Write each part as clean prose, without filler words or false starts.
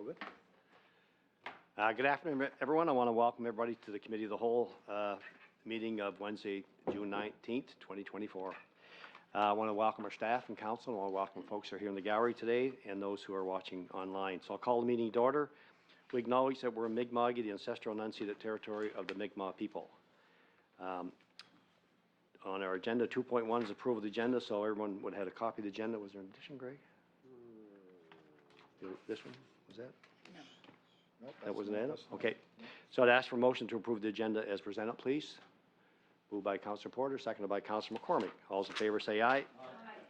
All good. Good afternoon, everyone. I want to welcome everybody to the Committee of the Whole meeting of Wednesday, June 19th, 2024. I want to welcome our staff and council. I want to welcome folks who are here in the gallery today and those who are watching online. So I'll call the meeting to order. We acknowledge that we're in Mi'kmaq, the ancestral and unceded territory of the Mi'kmaq people. On our agenda, 2.1 is approval of the agenda, so everyone would have had a copy of the agenda. Was there an addition, Greg? This one? Was that? No. Nope, That wasn't added? Okay. So I'd ask for a motion to approve the agenda as presented, please. Moved by Councillor Porter, seconded by Councillor McCormick. All those in favor say aye. Aye.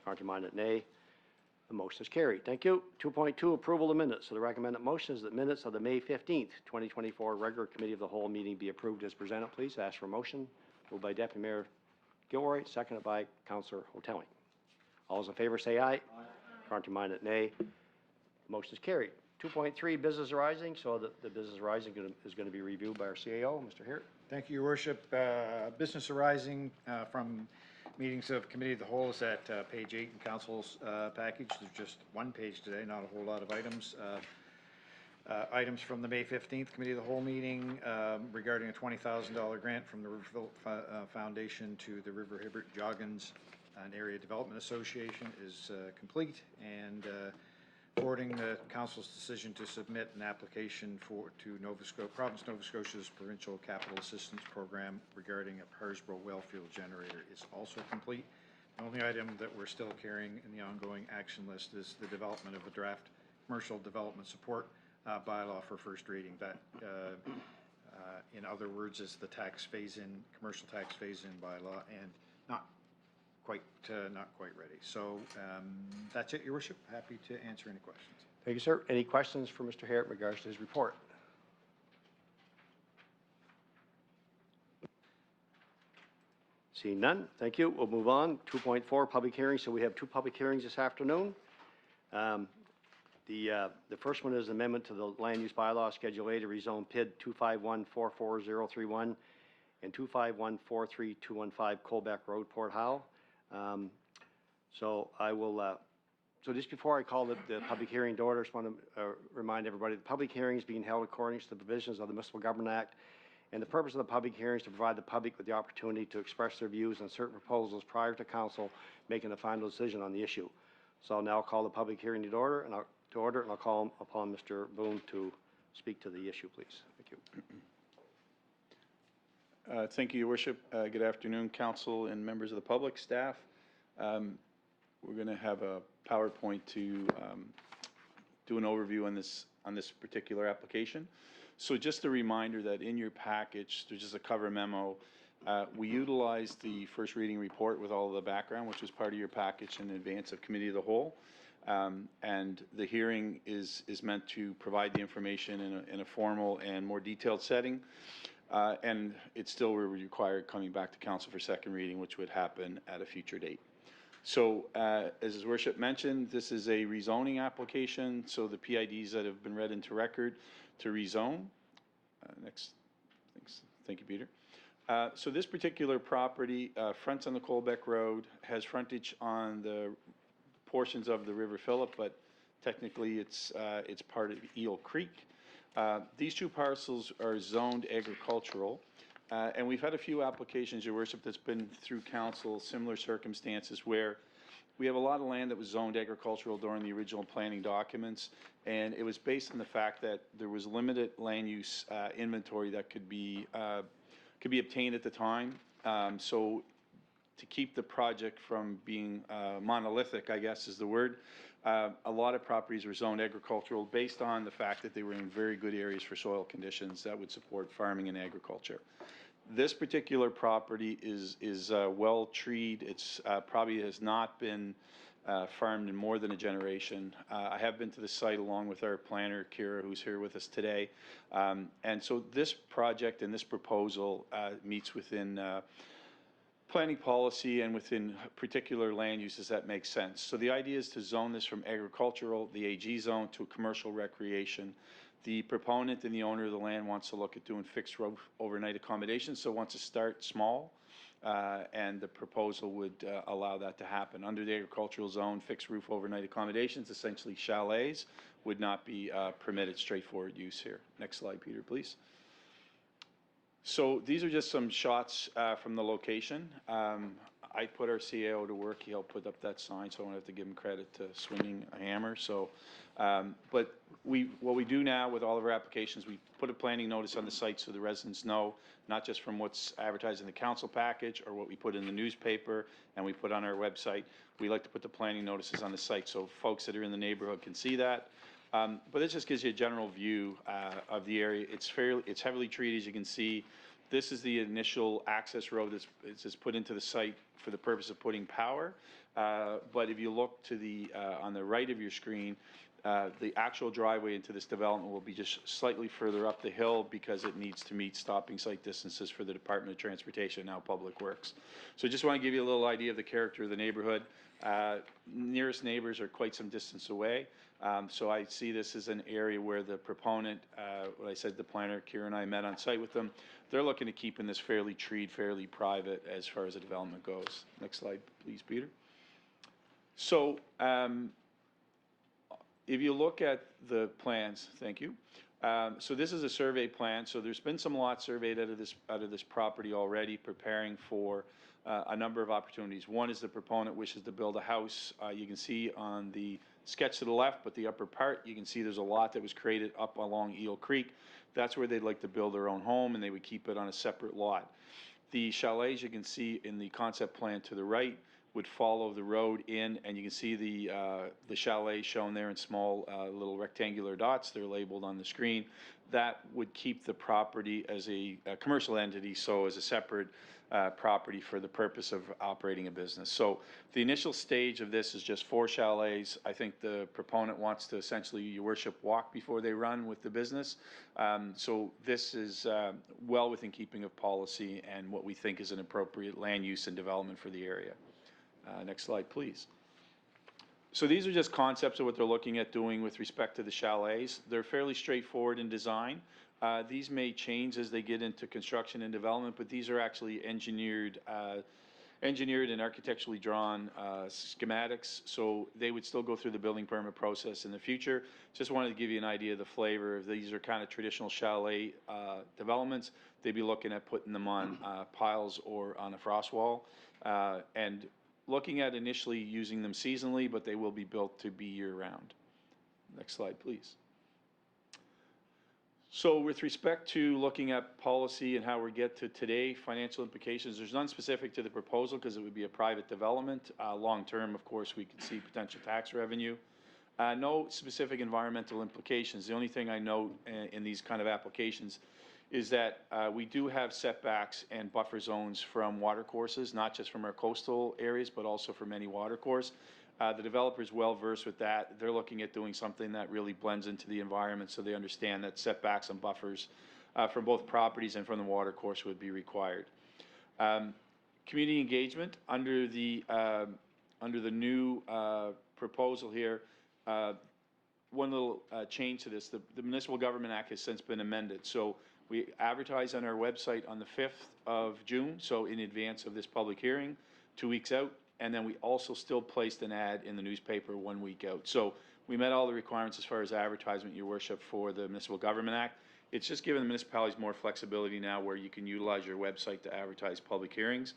Contrary-minded, nay. The motion is carried. Thank you. 2.2, approval of minutes. So the recommended motion is that minutes of the May 15th, 2024 regular Committee of the Whole meeting be approved as presented, please. Ask for a motion. Moved by Deputy Mayor Gilroy, seconded by Councillor Hotelling. All those in favor say aye. Aye. Contrary-minded, nay. The motion is carried. 2.3, business arising. So the business arising is going to be reviewed by our CAO, Mr. Hirt. Thank you, Your Worship. Business arising from meetings of Committee of the Whole is at page 8 in Council's package. There's just one page today, not a whole lot of items. Items from the May 15th Committee of the Whole meeting regarding a $20,000 grant from the Riverville Foundation to the River Hibbert Joggins and Area Development Association is complete, and forwarding the Council's decision to submit an application to Province Nova Scotia's Provincial Capital Assistance Program regarding a Harsborough wellfield generator is also complete. The only item that we're still carrying in the ongoing action list is the development of a draft commercial development support bylaw for first reading. That, in other words, is the tax phase-in, commercial tax phase-in bylaw, and not quite ready. So that's it, Your Worship. Happy to answer any questions. Thank you, sir. Any questions for Mr. Hirt in regards to his report? Seeing none, thank you. We'll move on. 2.4, public hearings. So we have two public hearings this afternoon. The first one is amendment to the land use bylaw Schedule A to rezone PID 251-44031 and 251-43215 Colbeck Road, Port Howe. So I will. So just before I call the public hearing to order, I just want to remind everybody the public hearing is being held according to the provisions of the Municipal Government Act, and the purpose of the public hearing is to provide the public with the opportunity to express their views on certain proposals prior to council making a final decision on the issue. So I'll now call the public hearing to order, and I'll call upon Mr. Boone to speak to the issue, please. Thank you. Thank you, Your Worship. Good afternoon, council and members of the public, staff. We're going to have a PowerPoint to do an overview on this particular application. So just a reminder that in your package, there's just a cover memo. We utilized the first reading report with all of the background, which was part of your package in advance of Committee of the Whole. And the hearing is meant to provide the information in a formal and more detailed setting. And it still will require coming back to council for second reading, which would happen at a future date. So as His Worship mentioned, this is a rezoning application. So the PIDs that have been read into record to rezone. Next, thanks. Thank you, Peter. So this particular property fronts on the Colbeck Road, has frontage on the portions of the River Phillip, but technically it's part of Eel Creek. These two parcels are zoned agricultural, and we've had a few applications, Your Worship, that's been through council, similar circumstances where we have a lot of land that was zoned agricultural during the original planning documents, and it was based on the fact that there was limited land use inventory that could be obtained at the time. So to keep the project from being monolithic, I guess is the word, a lot of properties were zoned agricultural based on the fact that they were in very good areas for soil conditions that would support farming and agriculture. This particular property is well treed. It's probably has not been farmed in more than a generation. I have been to the site along with our planner, Kira, who's here with us today. And so this project and this proposal meets within planning policy and within particular land uses that make sense. So the idea is to zone this from agricultural, the AG zone, to commercial recreation. The proponent and the owner of the land wants to look at doing fixed overnight accommodations, so wants to start small and the proposal would allow that to happen. Under the agricultural zone, fixed roof overnight accommodations, essentially chalets, would not be permitted, straightforward use here. Next slide, Peter, please. So these are just some shots from the location. I put our CAO to work. He'll put up that sign, so I don't have to give him credit to swinging a hammer. So, but what we do now with all of our applications, we put a planning notice on the site so the residents know, not just from what's advertised in the council package or what we put in the newspaper and we put on our website. We like to put the planning notices on the site so folks that are in the neighborhood can see that. But this just gives you a general view of the area. It's heavily treated, as you can see. This is the initial access road that's put into the site for the purpose of putting power. But if you look to the on the right of your screen, the actual driveway into this development will be just slightly further up the hill because it needs to meet stopping site distances for the Department of Transportation, now Public Works. So just want to give you a little idea of the character of the neighborhood. Nearest neighbors are quite some distance away. So I see this as an area where the proponent, what I said, the planner, Kira and I met on site with them. They're looking to keep in this fairly treed, fairly private as far as the development goes. Next slide, please, Peter. So if you look at the plans, thank you. So this is a survey plan. So there's been some lots surveyed out of this property already, preparing for a number of opportunities. One is the proponent wishes to build a house. You can see on the sketch to the left, but the upper part, you can see there's a lot that was created up along Eel Creek. That's where they'd like to build their own home, and they would keep it on a separate lot. The chalets you can see in the concept plan to the right would follow the road in, and you can see the chalet shown there in small little rectangular dots. They're labeled on the screen. That would keep the property as a commercial entity, so as a separate property for the purpose of operating a business. So the initial stage of this is just 4 chalets. I think the proponent wants to essentially, your worship, walk before they run with the business. So this is well within keeping of policy and what we think is an appropriate land use and development for the area. Next slide, please. So these are just concepts of what they're looking at doing with respect to the chalets. They're fairly straightforward in design. These may change as they get into construction and development, but these are actually engineered and architecturally drawn schematics, so they would still go through the building permit process in the future. Just wanted to give you an idea of the flavor. If these are kind of traditional chalet developments, they'd be looking at putting them on piles or on a frost wall, and looking at initially using them seasonally, but they will be built to be year-round. Next slide, please. So with respect to looking at policy and how we get to today, financial implications, there's none specific to the proposal because it would be a private development. Long-term, of course, we could see potential tax revenue. No specific environmental implications. The only thing I note in these kind of applications is that we do have setbacks and buffer zones from watercourses, not just from our coastal areas, but also from any watercourse. The developer is well versed with that. They're looking at doing something that really blends into the environment, so they understand that setbacks and buffers from both properties and from the watercourse would be required. Community engagement under the new proposal here. One little change to this: the Municipal Government Act has since been amended. So we advertise on our website on the 5th of June, so in advance of this public hearing, 2 weeks out. And then we also still placed an ad in the newspaper 1 week out. So we met all the requirements as far as advertisement, Your Worship, for the Municipal Government Act. It's just given the municipalities more flexibility now where you can utilize your website to advertise public hearings.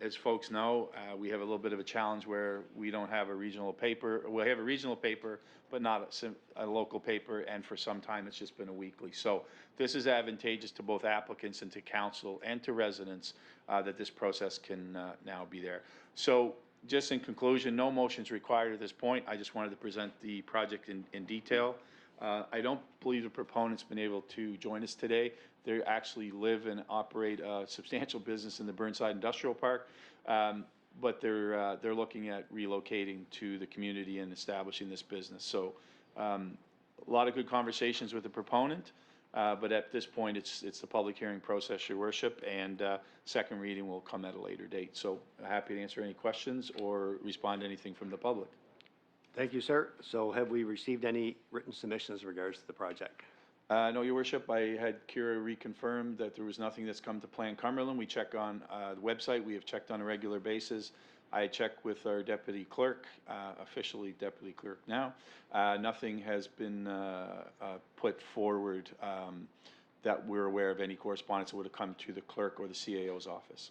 As folks know, we have a little bit of a challenge where we don't have a regional paper. We have a regional paper, but not a local paper, and for some time it's just been a weekly. So this is advantageous to both applicants and to council and to residents that this process can now be there. So just in conclusion, no motions required at this point. I just wanted to present the project in detail. I don't believe the proponent's been able to join us today. They actually live and operate a substantial business in the Burnside Industrial Park, but they're looking at relocating to the community and establishing this business. So a lot of good conversations with the proponent, but at this point it's the public hearing process, Your Worship, and second reading will come at a later date. So happy to answer any questions or respond to anything from the public. Thank you, sir. So have we received any written submissions in regards to the project? No, Your Worship, I had Kira reconfirm that there was nothing that's come to Plan Cumberland. We check on the website. We have checked on a regular basis. I checked with our deputy clerk, officially deputy clerk now. Nothing has been put forward that we're aware of any correspondence that would have come to the clerk or the CAO's office.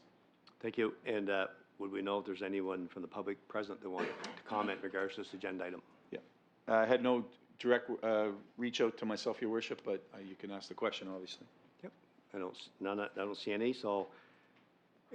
Thank you. And would we know if there's anyone from the public present that wanted to comment in regards to this agenda item? Yeah. I had no direct reach out to myself, Your Worship, but you can ask the question, obviously. Yep. I don't see any. So,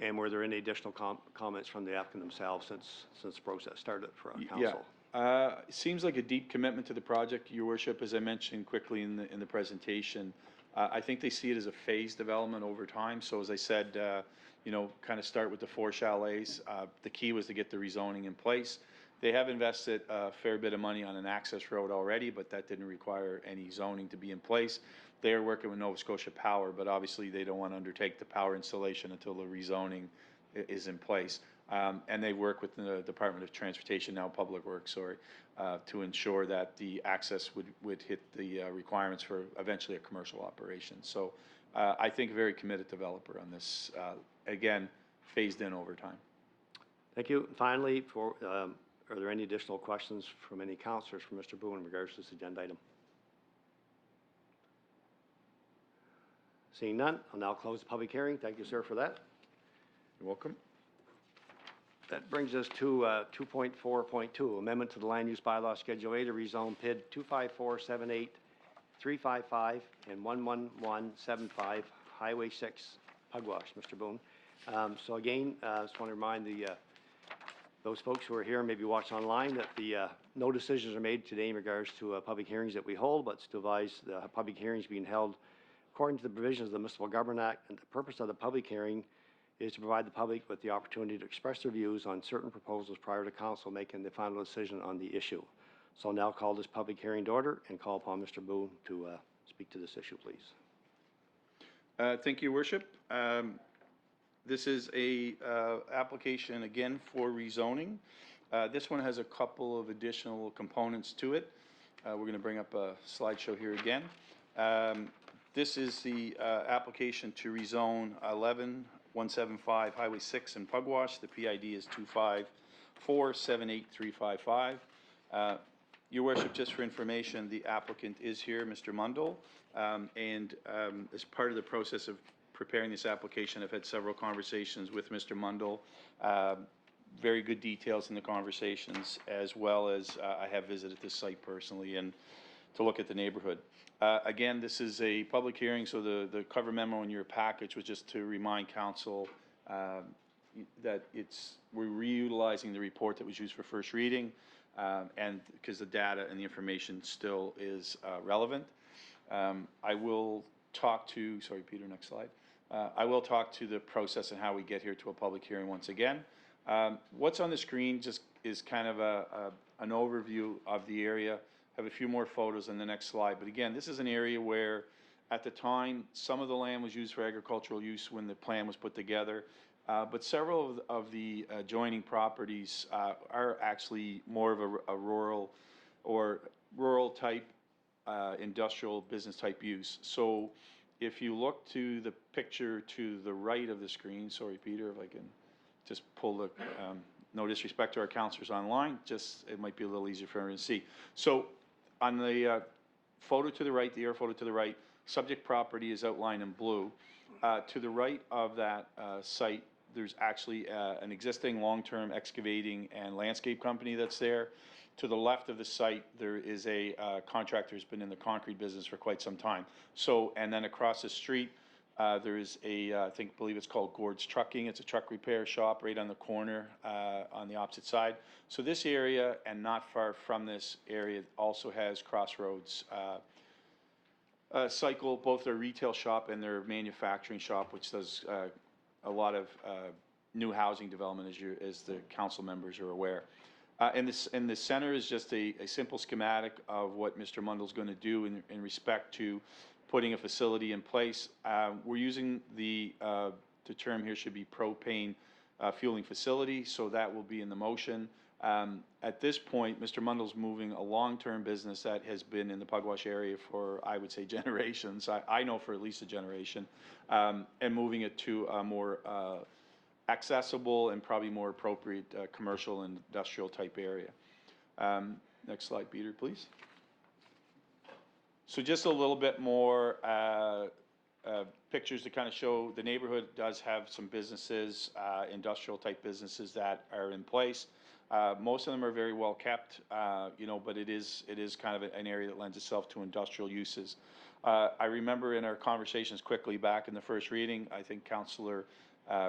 and were there any additional comments from the applicant themselves since the process started for our council? Yeah. It seems like a deep commitment to the project, Your Worship, as I mentioned quickly in the presentation. I think they see it as a phased development over time. So as I said, you know, kind of start with the 4 chalets. The key was to get the rezoning in place. They have invested a fair bit of money on an access road already, but that didn't require any zoning to be in place. They are working with Nova Scotia Power, but obviously they don't want to undertake the power installation until the rezoning is in place. And they work with the Department of Transportation, now Public Works, sorry, to ensure that the access would hit the requirements for eventually a commercial operation. So I think a very committed developer on this, again, phased in over time. Thank you. Finally, are there any additional questions from any councillors for Mr. Boone in regards to this agenda item? Seeing none, I'll now close the public hearing. Thank you, sir, for that. You're welcome. That brings us to 2.4.2, amendment to the land use bylaw Schedule A to rezone PID 25478, 355, and 11175, Highway 6, Pugwash, Mr. Boone. So again, I just want to remind those folks who are here and maybe watch online that no decisions are made today in regards to public hearings that we hold, but to advise the public hearings being held according to the provisions of the Municipal Government Act, and the purpose of the public hearing is to provide the public with the opportunity to express their views on certain proposals prior to council making the final decision on the issue. So I'll now call this public hearing to order and call upon Mr. Boone to speak to this issue, please. Thank you, Worship. This is a application again for rezoning. This one has a couple of additional components to it. We're going to bring up a slideshow here again. This is the application to rezone 11175 Highway 6 in Pugwash. The PID is 254-78355. Your Worship, just for information, the applicant is here, Mr. Mundell, and as part of the process of preparing this application, I've had several conversations with Mr. Mundell. Very good details in the conversations, as well as I have visited this site personally and to look at the neighborhood. Again, this is a public hearing, so the cover memo in your package was just to remind council that we're reutilizing the report that was used for first reading, and because the data and the information still is relevant. I will talk to, sorry, Peter, next slide. I will talk to the process and how we get here to a public hearing once again. What's on the screen just is kind of an overview of the area. I have a few more photos on the next slide, but again, this is an area where at the time some of the land was used for agricultural use when the plan was put together, but several of the adjoining properties are actually more of a rural or rural type industrial business type use. So if you look to the picture to the right of the screen, sorry Peter, if I can just pull the, no disrespect to our counselors online, just it might be a little easier for everyone to see. So on the photo to the right, the air photo to the right, subject property is outlined in blue. To the right of that site, there's actually an existing long-term excavating and landscape company that's there. To the left of the site, there is a contractor who's been in the concrete business for quite some time. So, and then across the street, there is a, I believe it's called Gord's Trucking. It's a truck repair shop right on the corner on the opposite side. So this area, and not far from this area, also has Crossroads Cycle, both their retail shop and their manufacturing shop, which does a lot of new housing development, as the council members are aware. And the center is just a simple schematic of what Mr. Mundell's going to do in respect to putting a facility in place. We're using the term here should be propane fueling facility, so that will be in the motion. At this point, Mr. Mundell's moving a long-term business that has been in the Pugwash area for, I would say, generations. I know for at least a generation, and moving it to a more accessible and probably more appropriate commercial and industrial type area. Next slide, Peter, please. So just a little bit more pictures to kind of show the neighborhood does have some businesses, industrial type businesses that are in place. Most of them are very well kept, you know, but it is kind of an area that lends itself to industrial uses. I remember in our conversations quickly back in the first reading, I think Councillor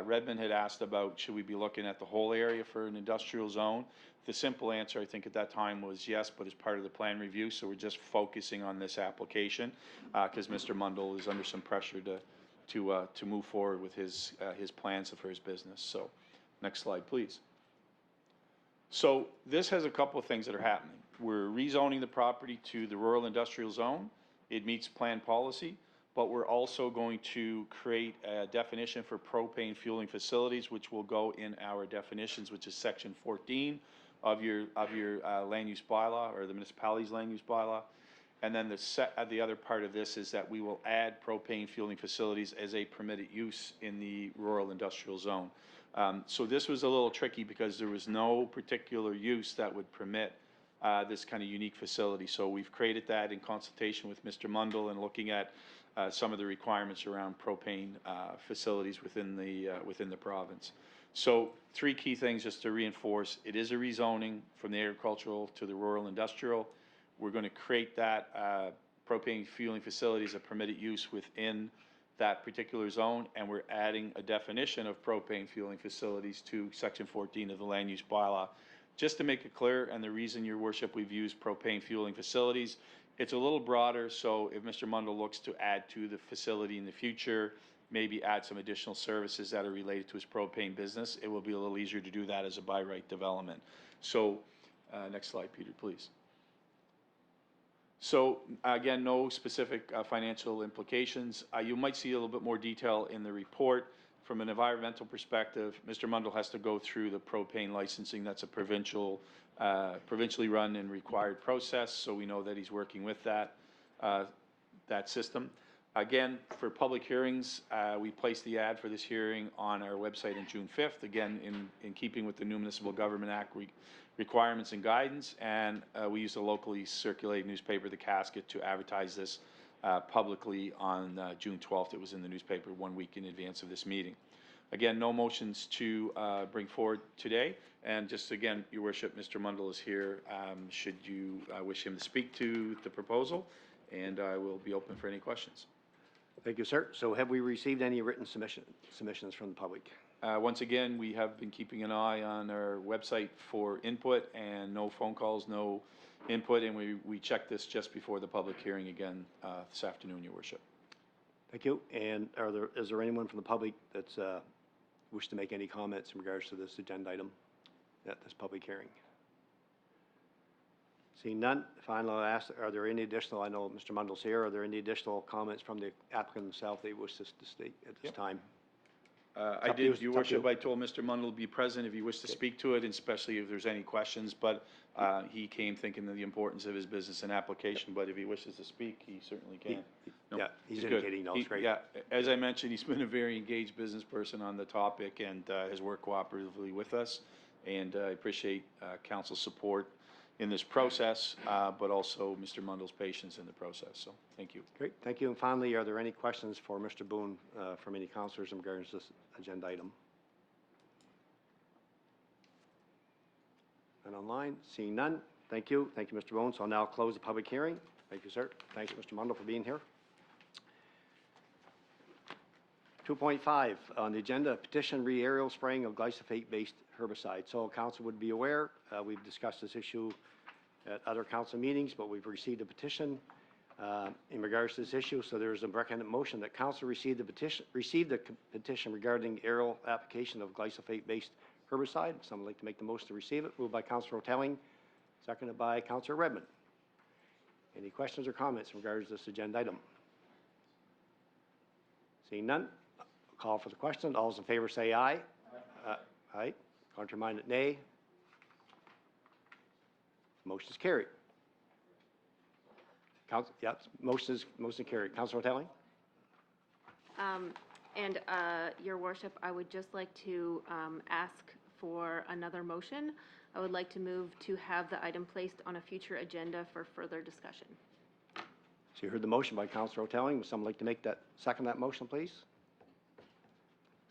Redmond had asked about should we be looking at the whole area for an industrial zone. The simple answer I think at that time was yes, but as part of the plan review, so we're just focusing on this application because Mr. Mundell is under some pressure to move forward with his plans for his business. So next slide, please. So this has a couple of things that are happening. We're rezoning the property to the rural industrial zone. It meets plan policy, but we're also going to create a definition for propane fueling facilities, which will go in our definitions, which is section 14 of your land use bylaw, or the municipality's land use bylaw. And then the other part of this is that we will add propane fueling facilities as a permitted use in the rural industrial zone. So this was a little tricky because there was no particular use that would permit this kind of unique facility. So we've created that in consultation with Mr. Mundell and looking at some of the requirements around propane facilities within the province. So three key things just to reinforce. It is a rezoning from the agricultural to the rural industrial. We're going to create that propane fueling facility as a permitted use within that particular zone, and we're adding a definition of propane fueling facilities to section 14 of the land use bylaw. Just to make it clear, and the reason, your worship, we've used propane fueling facilities, it's a little broader, so if Mr. Mundell looks to add to the facility in the future, maybe add some additional services that are related to his propane business, it will be a little easier to do that as a by right development. So next slide, Peter, please. So again, no specific financial implications. You might see a little bit more detail in the report. From an environmental perspective, Mr. Mundell has to go through the propane licensing. That's a provincially run and required process, so we know that he's working with that system. Again, for public hearings, we placed the ad for this hearing on our website on June 5th, again, in keeping with the new Municipal Government Act requirements and guidance, and we used a locally circulated newspaper, The Casket, to advertise this publicly on June 12th. It was in the newspaper 1 week in advance of this meeting. Again, no motions to bring forward today, and just again, your worship, Mr. Mundell is here should you wish him to speak to the proposal, and I will be open for any questions. Thank you, sir. So have we received any written submissions from the public? Once again, we have been keeping an eye on our website for input, and no phone calls, no input, and we checked this just before the public hearing again this afternoon, your worship. Thank you. And is there anyone from the public that's wish to make any comments in regards to this agenda item at this public hearing? Seeing none, finally I'll ask, are there any additional, I know Mr. Mundell's here, are there any additional comments from the applicant himself that he wishes to state at this time? I did, your worship, I told Mr. Mundell to be present if he wished to speak to it, and especially if there's any questions, but he came thinking of the importance of his business and application, but if he wishes to speak, he certainly can. Yeah, he's indicating no, it's great. Yeah, as I mentioned, he's been a very engaged business person on the topic and has worked cooperatively with us, and I appreciate council's support in this process, but also Mr. Mundell's patience in the process, so thank you. Great, thank you. And finally, are there any questions for Mr. Boone from any councilors in regards to this agenda item? And online, seeing none, thank you. Thank you, Mr. Boone. So I'll now close the public hearing. Thank you, sir. Thanks, Mr. Mundell, for being here. 2.5 on the agenda, petition re-aerial spraying of glyphosate-based herbicide. So council would be aware, we've discussed this issue at other council meetings, but we've received a petition in regards to this issue. So there's a recommended motion that council receive the petition regarding aerial application of glyphosate-based herbicide. Someone would like to make the motion to receive it. Moved by Councillor O'Telling, seconded by Councillor Redmond. Any questions or comments in regards to this agenda item? Seeing none, I'll call for the question. All those in favor say aye. Aye. Contrary-minded, nay. Motion is carried. Yep, motion is carried. Councilor Telling? Your worship, I would just like to ask for another motion. I would like to move to have the item placed on a future agenda for further discussion. So you heard the motion by Councilor Telling. Would someone like to make that, second that motion, please?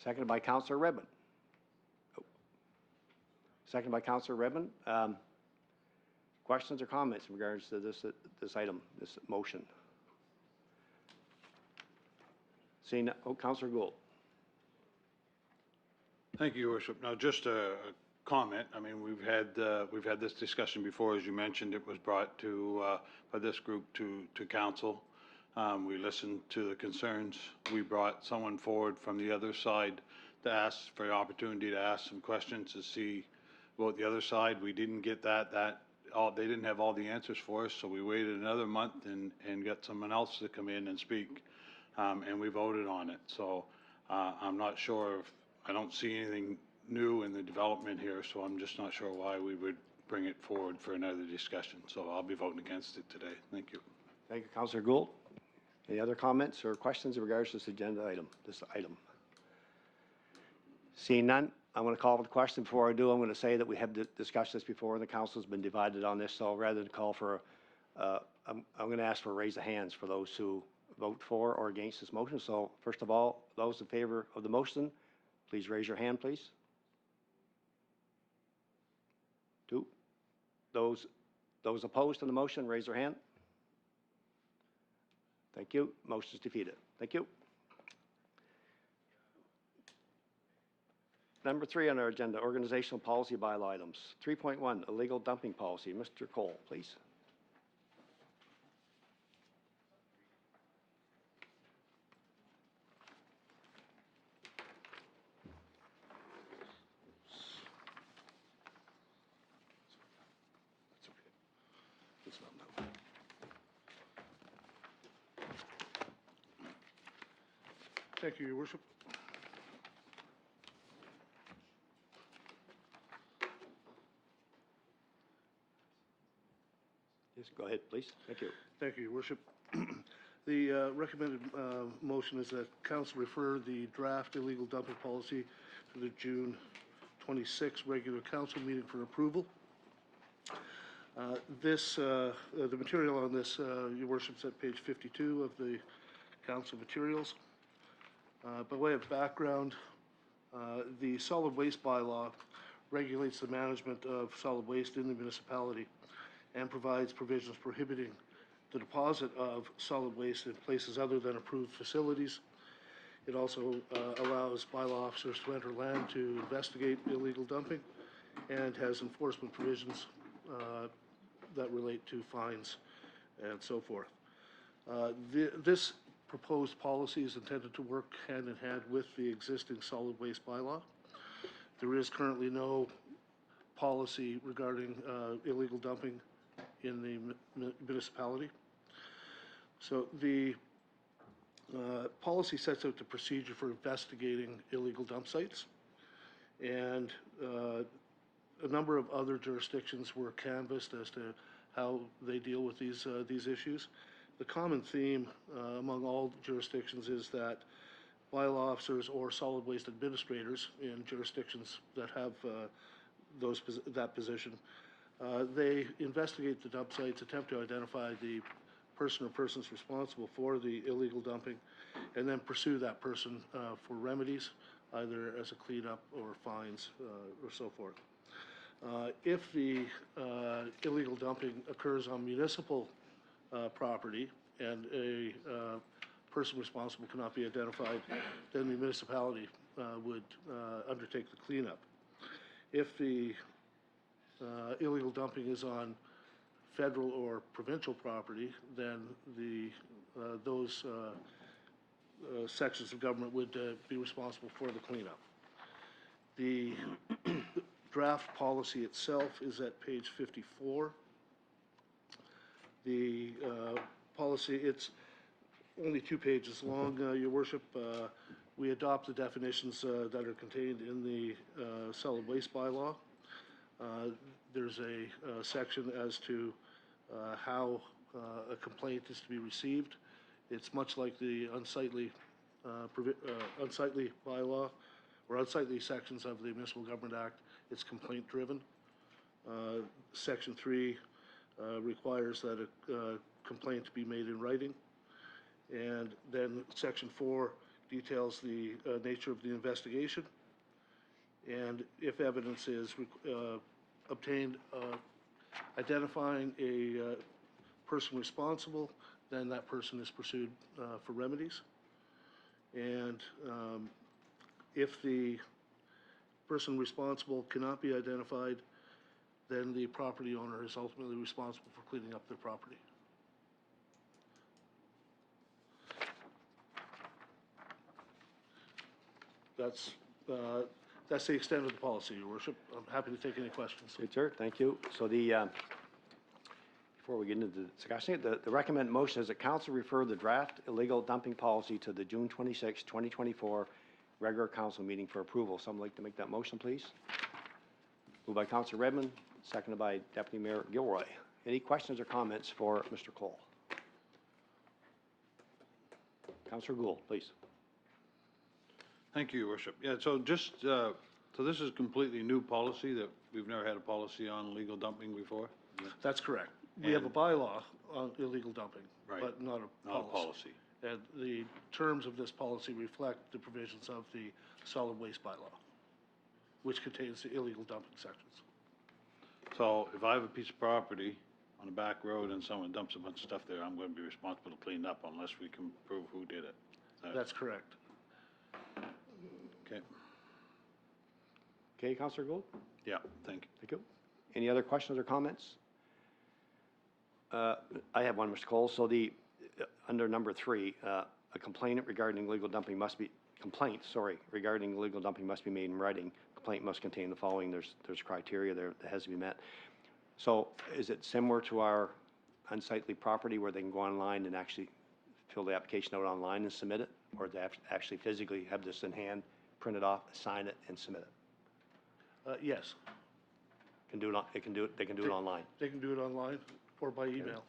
Seconded by Councilor Redmond. Seconded by Councilor Redmond. Questions or comments in regards to this item, this motion? Seeing, Councilor Gould. Thank you, Your Worship. Now, just a comment. I mean, we've had this discussion before. As you mentioned, it was brought to, by this group to council. We listened to the concerns. We brought someone forward from the other side to ask for the opportunity to ask some questions to see about the other side. We didn't get they didn't have all the answers for us, so we waited another month and got someone else to come in and speak, and we voted on it. So I'm not sure if, I don't see anything new in the development here, so I'm just not sure why we would bring it forward for another discussion. So I'll be voting against it today. Thank you. Thank you, Councilor Gould. Any other comments or questions in regards to this agenda item, Seeing none, I'm going to call for the question. Before I do, I'm going to say that we have discussed this before, and the council's been divided on this, so rather than call for, I'm going to ask for a raise of hands for those who vote for or against this motion. So first of all, those in favor of the motion, please raise your hand, please. 2. Those opposed to the motion, raise their hand. Thank you. Motion is defeated. Thank you. Number 3 on our agenda, organizational policy bylaw items. 3.1, illegal dumping policy. Mr. Cole, please. Thank you, Your Worship. Yes, go ahead, please. Thank you. Thank you, Your Worship. The recommended motion is that council refer the draft illegal dumping policy to the June 26th regular council meeting for approval. The material on this, Your Worship, is at page 52 of the council materials. By way of background, the solid waste bylaw regulates the management of solid waste in the municipality and provides provisions prohibiting the deposit of solid waste in places other than approved facilities. It also allows bylaw officers to enter land to investigate illegal dumping and has enforcement provisions that relate to fines and so forth. This proposed policy is intended to work hand in hand with the existing solid waste bylaw. There is currently no policy regarding illegal dumping in the municipality. So the policy sets out the procedure for investigating illegal dump sites, and a number of other jurisdictions were canvassed as to how they deal with these issues. The common theme among all jurisdictions is that bylaw officers or solid waste administrators in jurisdictions that have that position, they investigate the dump sites, attempt to identify the person or persons responsible for the illegal dumping, and then pursue that person for remedies, either as a cleanup or fines or so forth. If the illegal dumping occurs on municipal property and a person responsible cannot be identified, then the municipality would undertake the cleanup. If the illegal dumping is on federal or provincial property, then those sections of government would be responsible for the cleanup. The draft policy itself is at page 54. The policy, it's only 2 pages long, Your Worship. We adopt the definitions that are contained in the solid waste bylaw. there's a section as to how a complaint is to be received. It's much like the unsightly bylaw or unsightly sections of the Municipal Government Act. It's complaint-driven. Section 3 requires that a complaint be made in writing. And then Section 4 details the nature of the investigation. And if evidence is obtained identifying a person responsible, then that person is pursued for remedies. And if the person responsible cannot be identified, then the property owner is ultimately responsible for cleaning up their property. That's the extent of the policy, Your Worship. I'm happy to take any questions. Good, sir, thank you. So before we get into the discussion, the recommended motion is that council refer the draft illegal dumping policy to the June 26, 2024 regular council meeting for approval. Someone like to make that motion, please? Moved by Councilor Redmond, seconded by Deputy Mayor Gilroy. Any questions or comments for Mr. Cole? Councilor Gould, please. Thank you, Your Worship. Yeah, so just, so this is completely new policy that we've never had a policy on illegal dumping before? That's correct. We have a bylaw on illegal dumping, Right. but not a Not a policy. And the terms of this policy reflect the provisions of the solid waste bylaw, which contains the illegal dumping sections. So if I have a piece of property on a back road and someone dumps a bunch of stuff there, I'm going to be responsible to clean it up unless we can prove who did it. That's correct. Okay, Okay, Councilor Gould? yeah, thank you. Thank you. Any other questions or comments? I have one, Mr. Cole. So under number 3, a complaint regarding illegal dumping must be, regarding illegal dumping must be made in writing. Complaint must contain the following. There's criteria there that has to be met. So is it similar to our unsightly property where they can go online and actually fill the application out online and submit it? Or they actually physically have this in hand, print it off, sign it, and submit it? Yes, They can do it online. they can do it online or by email.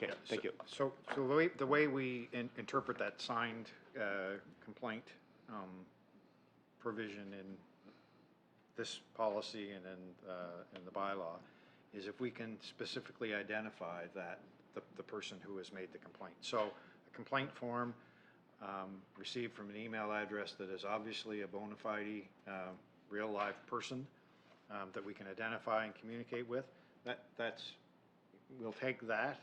Okay, thank you. So the way we interpret that signed complaint provision in this policy and in the bylaw is if we can specifically identify that the person who has made the complaint. So a complaint form received from an email address that is obviously a bona fide real live person that we can identify and communicate with, we'll take that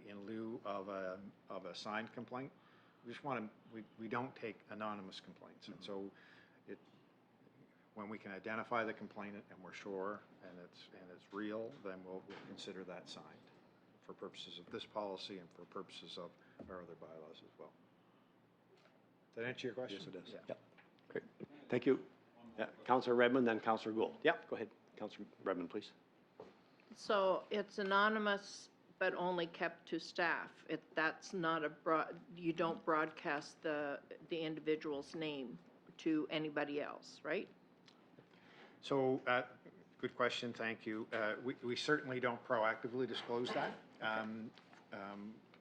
in lieu of a signed complaint. We just want to, we don't take anonymous complaints. And so when we can identify the complainant and we're sure and it's real, then we'll consider that signed for purposes of this policy and for purposes of our other bylaws as well. Did that answer your question? Yes, it does. Yeah. Yep. Great. Thank you. Yeah, Councilor Redmond, then Councilor Gould. Yeah, go ahead. Councilor Redmond, please. So it's anonymous, but only kept to staff. That's not you don't broadcast the individual's name to anybody else, right? So, good question, thank you. We certainly don't proactively disclose that.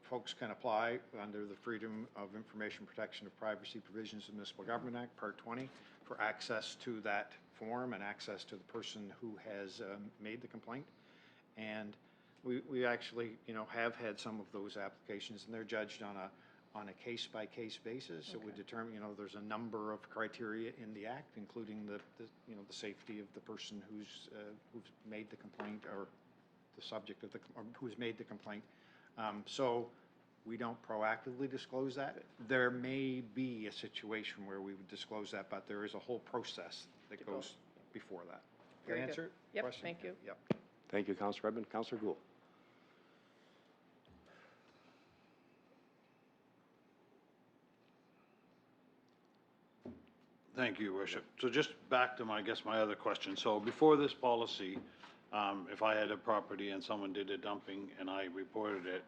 Folks can apply under the Freedom of Information Protection of Privacy provisions of the Municipal Government Act, Part 20, for access to that form and access to the person who has made the complaint. And we actually, have had some of those applications, and they're judged on a case-by-case basis. So we determine, there's a number of criteria in the act, including the safety of the person who's made the complaint or the subject of or who's made the complaint. So we don't proactively disclose that. There may be a situation where we would disclose that, but there is a whole process that goes before that. Very good. Answer? Yep, Question? thank you. Yep. Thank you, Councilor Redmond. Councilor Gould. Thank you, Your Worship. So just back to my other question. So before this policy, if I had a property and someone did a dumping and I reported it,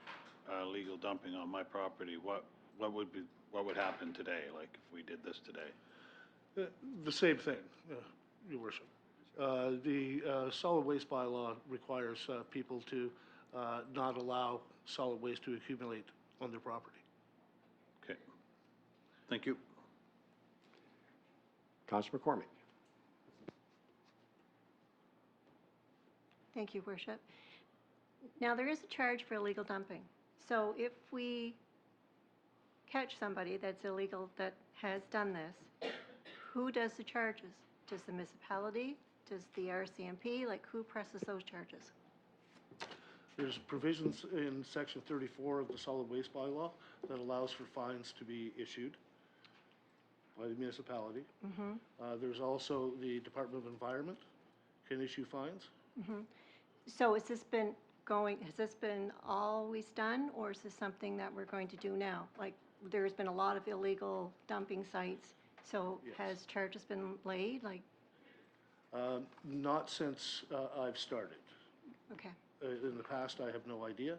illegal dumping on my property, what would happen today, like if we did this today? The same thing, Your Worship. The solid waste bylaw requires people to not allow solid waste to accumulate on their property. Okay. Thank you. Councilor McCormick. Thank you, Worship. Now, there is a charge for illegal dumping. So if we catch somebody that's illegal that has done this, who does the charges? Does the municipality? Does the RCMP? Like, who presses those charges? There's provisions in section 34 of the solid waste bylaw that allows for fines to be issued by the municipality. There's also the Department of Environment can issue fines. So has this been always done, or is this something that we're going to do now? Like, there's been a lot of illegal dumping sites, so Yes. has charges been laid? Like, Not since I've started. okay. In the past, I have no idea,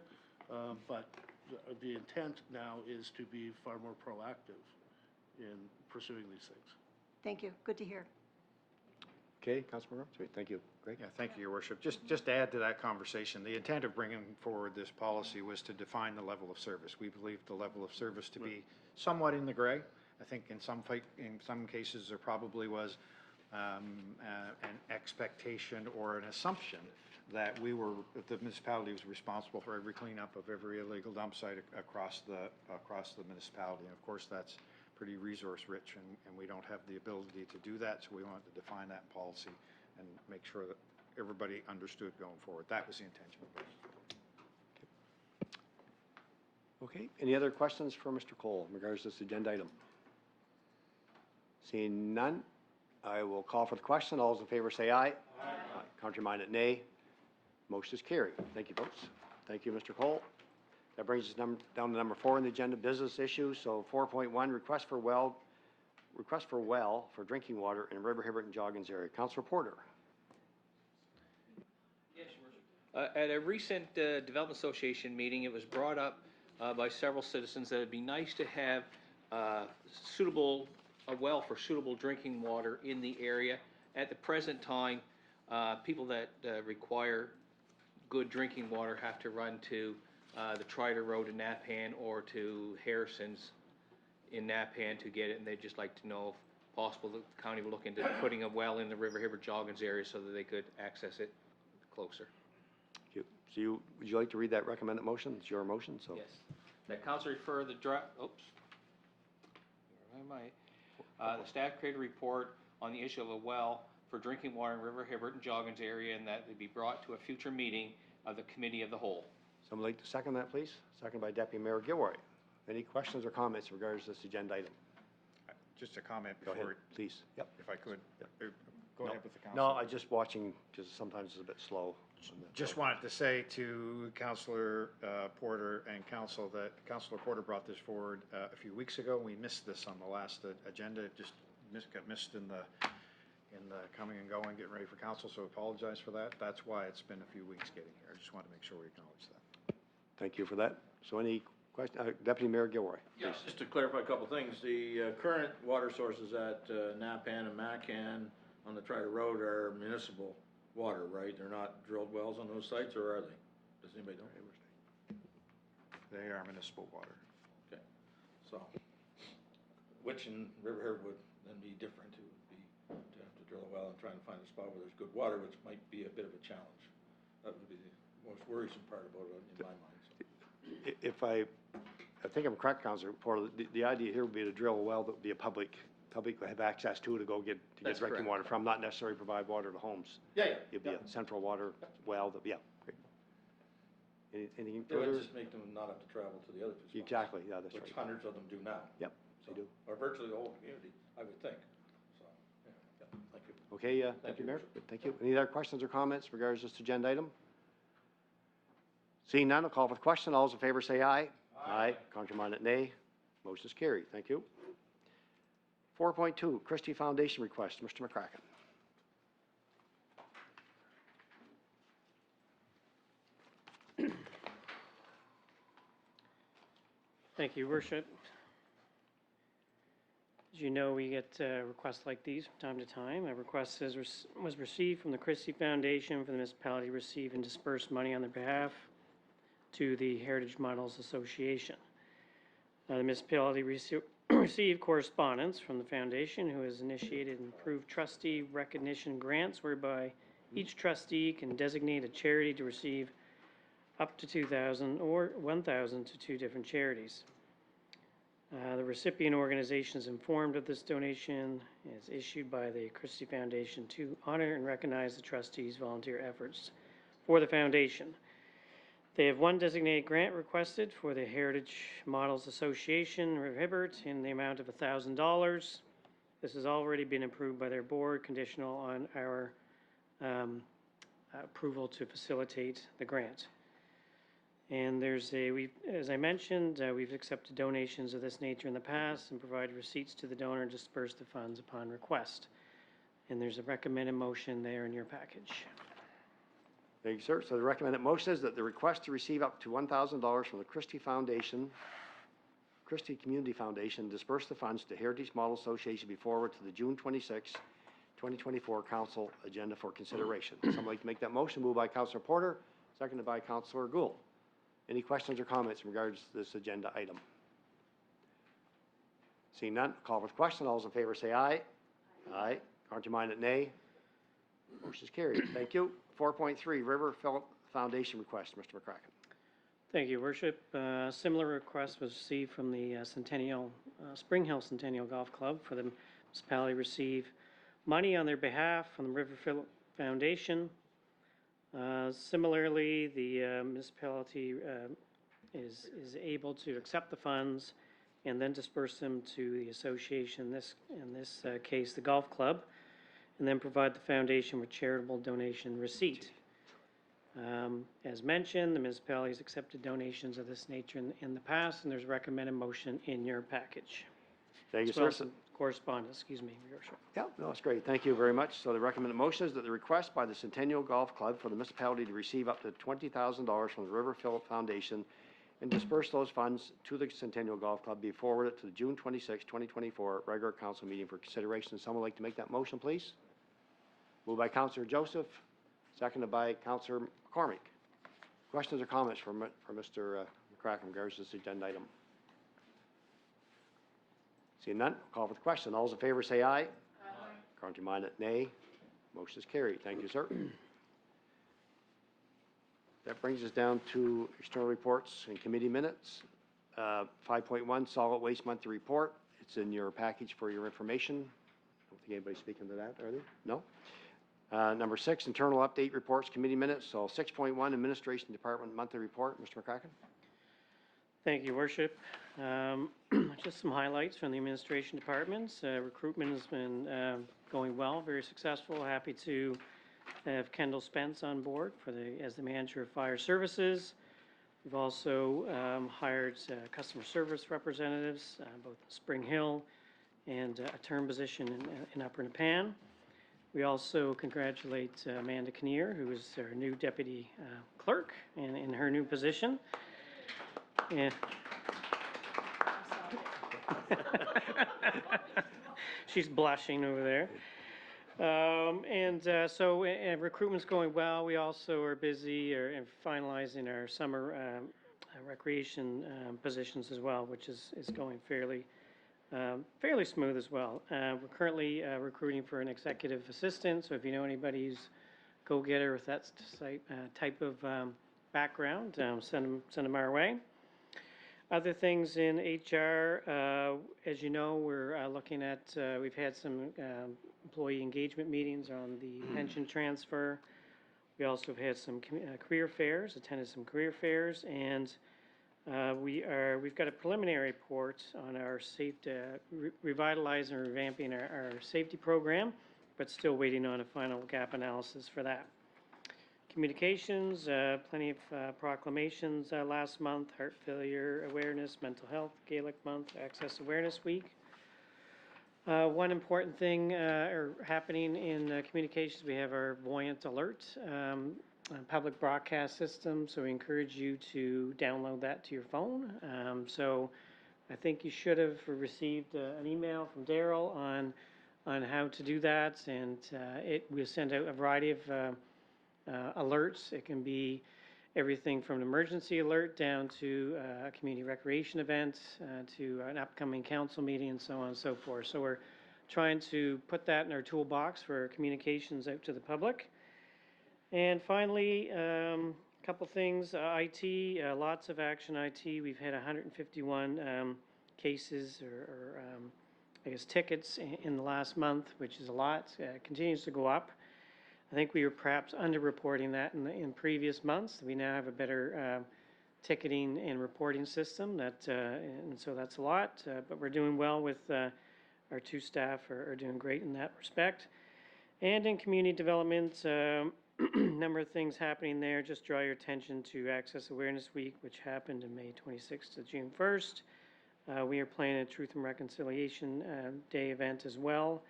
but the intent now is to be far more proactive in pursuing these things. Thank you. Good to hear. Okay, Councilor McCormick. Thank you. Greg? Yeah, thank you, Your Worship. Just to add to that conversation, the intent of bringing forward this policy was to define the level of service. We believe the level of service to be somewhat in the gray. I think in some cases, there probably was an expectation or an assumption that the municipality was responsible for every cleanup of every illegal dump site across the municipality. And of course, that's pretty resource rich, and we don't have the ability to do that, so we wanted to define that in policy and make sure that everybody understood going forward. That was the intention of it. Okay, any other questions for Mr. Cole in regards to this agenda item? Seeing none, I will call for the question. All those in favor say aye. Aye. Contrary minded, nay. Motion is carried. Thank you, folks. Thank you, Mr. Cole. That brings us down to number 4 on the agenda, business issues. So 4.1, request for well for drinking water in River Hibbert and Joggins area. Councilor Porter. Yes, Your Worship. At a recent Development Association meeting, it was brought up by several citizens that it'd be nice to have a well for suitable drinking water in the area. At the present time, people that require good drinking water have to run to the Trider Road in Napan or to Harrison's in Napan to get it, and they'd just like to know if possible that the county will look into putting a well in the River Hibbert Joggins area so that they could access it closer. Thank you. So would you like to read that recommended motion? It's your motion, so. Yes. That council refer the draft, where am I? The staff created a report on the issue of a well for drinking water in River Hibbert and Joggins area, and that it be brought to a future meeting of the Committee of the Whole. Someone like to second that, please? Second by Deputy Mayor Gilroy. Any questions or comments in regards to this agenda item? Just a comment Go before, ahead, please. Yep. if I could. Go No. ahead with the council. No, I just watching, because sometimes it's a bit slow. Just wanted to say to Councilor Porter and Council that Councilor Porter brought this forward a few weeks ago. We missed this on the last agenda. It just got missed in the coming and going, getting ready for council, so apologize for that. That's why it's been a few weeks getting here. I just wanted to make sure we acknowledge that. Thank you for that. So any question, Deputy Mayor Gilroy, Yeah, please. just to clarify a couple things, the current water sources at Napan and Macan on the Trider Road are municipal water, right? They're not drilled wells on those sites, or are they? Does anybody know? They are municipal water. Okay, so, which in River Hibbert would then be different, it would be to have to drill a well and try and find a spot where there's good water, which might be a bit of a challenge. That would be the most worrisome part about it in my mind, so. If I think I'm correct, Councilor Porter, the idea here would be to drill a well that would be a public would have access to get That's drinking correct. water from, not necessarily provide water to homes. Yeah, It'd be a central water well that, yeah. Great. Anything It would further? just make them not have to travel to the other two spots. Exactly, yeah, that's Which right. hundreds of them do now. Yep, So, they do. or virtually the whole community, I would think. So, yeah, thank you. Okay, Thank thank you, you, Mayor. Worship. Good, thank you. Any other questions or comments in regards to this agenda item? Seeing none, I'll call for the question. All those in favor say aye. Aye. Contrary minded, nay. Motion is carried. Thank you. 4.2, Christie Foundation request. Mr. McCracken. Thank you, Worship. As you know we get requests like these from time to time. A request was received from the Christie Foundation for the municipality to receive and disperse money on their behalf to the Heritage Models Association. The municipality received correspondence from the foundation, who has initiated and approved trustee recognition grants whereby each trustee can designate a charity to receive up to $2,000 or $1,000 to 2 different charities. The recipient organization is informed of this donation and is issued by the Christie Foundation to honor and recognize the trustees' volunteer efforts for the foundation. They have one designated grant requested for the Heritage Models Association, River Hibbert, in the amount of $1,000. This has already been approved by their board, conditional on our approval to facilitate the grant. And there's as I mentioned, we've accepted donations of this nature in the past and provided receipts to the donor and dispersed the funds upon request. And there's a recommended motion there in your package. Thank you, sir. So the recommended motion is that the request to receive up to $1,000 from the Christie Community Foundation, disperse the funds to Heritage Model Association be forwarded to the June 26, 2024 council agenda for consideration. Someone like to make that motion? Moved by Councilor Porter, seconded by Councilor Gould. Any questions or comments in regards to this agenda item? Seeing none, call for the question. All those in favor say aye. Aye. Aren't you minded nay? Motion is carried. Thank you. 4.3, River Phillip Foundation request. Mr. McCracken. Thank you, Worship. Similar request was received from the Spring Hill Centennial Golf Club for the municipality to receive money on their behalf from the River Phillip Foundation. Similarly, the municipality is able to accept the funds and then disperse them to the association, in this case the golf club, and then provide the foundation with charitable donation receipt. As mentioned, the municipality has accepted donations of this nature in the past, and there's a recommended motion in your package. Thank you, As well sir. as correspondence, excuse me, Your Worship. Yeah, no, that's great. Thank you very much. So the recommended motion is that the request by the Centennial Golf Club for the municipality to receive up to $20,000 from the River Phillip Foundation and disperse those funds to the Centennial Golf Club be forwarded to the June 26, 2024 regular council meeting for consideration. Someone like to make that motion, please? Moved by Councilor Joseph, seconded by Councilor McCormick. Questions or comments for Mr. McCracken in regards to this agenda item? Seeing none, call for the question. All those in favor say aye. Aye. Contrary minded, nay. Motion is carried. Thank you, sir. That brings us down to external reports and committee minutes. 5.1, Solid Waste Monthly Report. It's in your package for your information. I don't think anybody's speaking to that, are they? No? Number 6, Internal Update Reports, Committee Minutes. So 6.1, Administration Department Monthly Report. Mr. McCracken. Thank you, Worship. Just some highlights from the administration departments. Recruitment has been going well, very successful. Happy to have Kendall Spence on board as the manager of fire services. We've also hired customer service representatives, both in Spring Hill and a term position in Upper Nepean. We also congratulate Amanda Kinnear, who is our new deputy clerk in her new position. Yeah. She's blushing over there. So recruitment's going well. We also are busy in finalizing our summer recreation positions as well, which is going fairly smooth as well. We're currently recruiting for an executive assistant, so if you know anybody who's go-getter with that type of background, send them our way. Other things in HR, as you know, we're looking at, we've had some employee engagement meetings on the pension transfer. We also have had some career fairs, attended some career fairs, and we've got a preliminary report on our revitalizing and revamping our safety program, but still waiting on a final gap analysis for that. Communications, plenty of proclamations last month, heart failure awareness, mental health, Gaelic month, Access Awareness Week. One important thing happening in communications, we have our Voyant Alert public broadcast system, so we encourage you to download that to your phone. So I think you should have received an email from Daryl on how to do that, and it will send out a variety of alerts. It can be everything from an emergency alert down to a community recreation event, to an upcoming council meeting, and so on and so forth. So we're trying to put that in our toolbox for communications out to the public. And finally, a couple things, IT, lots of action IT. We've had 151 cases or I guess tickets in the last month, which is a lot. It continues to go up. I think we were perhaps underreporting that in previous months. We now have a better ticketing and reporting system, and so that's a lot. But we're doing well with our two staff are doing great in that respect. And in community development, number of things happening there. Just draw your attention to Access Awareness Week, which happened in May 26th to June 1st. We are planning a Truth and Reconciliation Day event as well.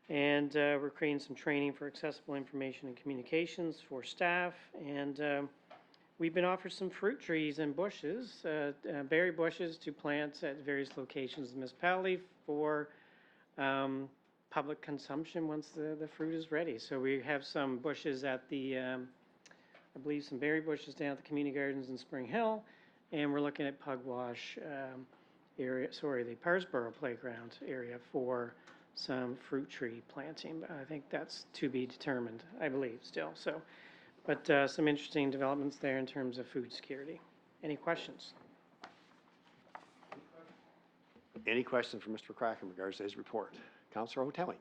And we're creating some training for accessible information and communications for staff. And we've been offered some fruit trees and bushes, berry bushes to plant at various locations in the municipality for public consumption once the fruit is ready. So we have some bushes at the, I believe some berry bushes down at the community gardens in Spring Hill. And we're looking at Pugwash area, the Parsboro Playground area for some fruit tree planting. But I think that's to be determined, I believe, still. So, but some interesting developments there in terms of food security. Any questions? Any questions for Mr. McCracken in regards to his report? Councillor Hotelling.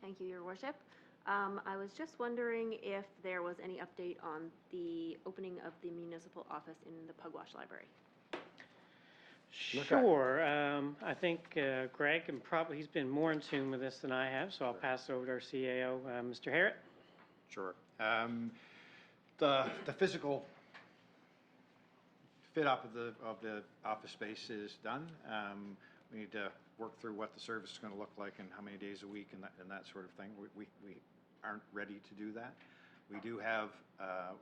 Thank you, Your Worship. I was just wondering if there was any update on the opening of the municipal office in the Pugwash Library. Sure. I think Greg, and probably he's been more in tune with this than I have, so I'll pass it over to our CAO, Mr. Harrett. Sure. The physical fit up of the office space is done. We need to work through what the service is going to look like and how many days a week and that sort of thing. We aren't ready to do that. We do have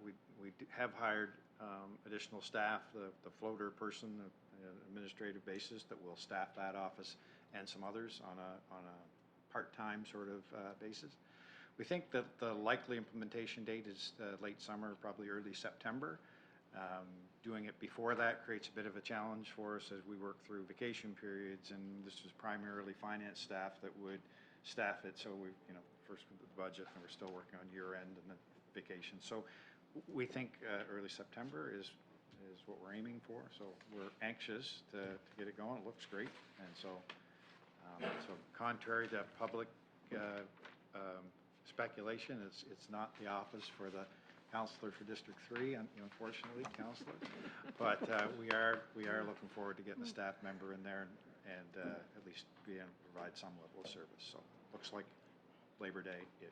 we have hired additional staff, the floater person, administrative basis that will staff that office and some others on a part-time sort of basis. We think that the likely implementation date is late summer, probably early September. Doing it before that creates a bit of a challenge for us as we work through vacation periods, and this is primarily finance staff that would staff it. So we, first with the budget, and we're still working on year end and then vacation. So we think early September is what we're aiming for. So we're anxious to get it going. It looks great, and so contrary to public speculation, it's not the office for the counselor for District 3, unfortunately, counselor. But we are looking forward to getting a staff member in there and at least being able to provide some level of service. So looks like Labor Day-ish.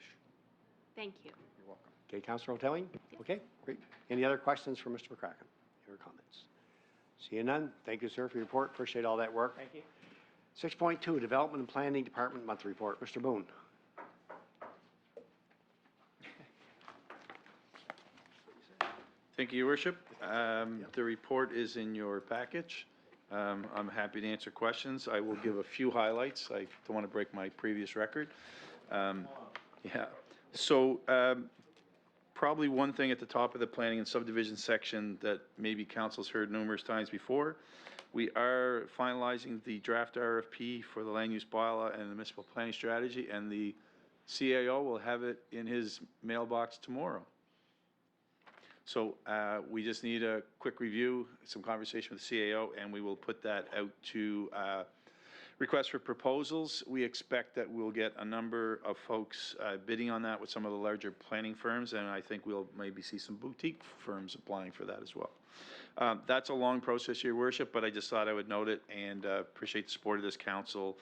Thank you. You're welcome. Okay, Councillor Hotelling? Okay, great. Any other questions for Mr. McCracken? Your comments? Seeing none, thank you, sir, for your report. Appreciate all that work. Thank you. 6.2, Development and Planning Department Monthly Report. Mr. Boone. Thank you, Your Worship. The report is in your package. I'm happy to answer questions. I will give a few highlights. I don't want to break my previous record. So probably one thing at the top of the planning and subdivision section that maybe council's heard numerous times before, we are finalizing the draft RFP for the land use bylaw and the municipal planning strategy, and the CAO will have it in his mailbox tomorrow. So we just need a quick review, some conversation with the CAO, and we will put that out to request for proposals. We expect that we'll get a number of folks bidding on that with some of the larger planning firms, and I think we'll maybe see some boutique firms applying for that as well. That's a long process, Your Worship, but I just thought I would note it, and appreciate the support of this council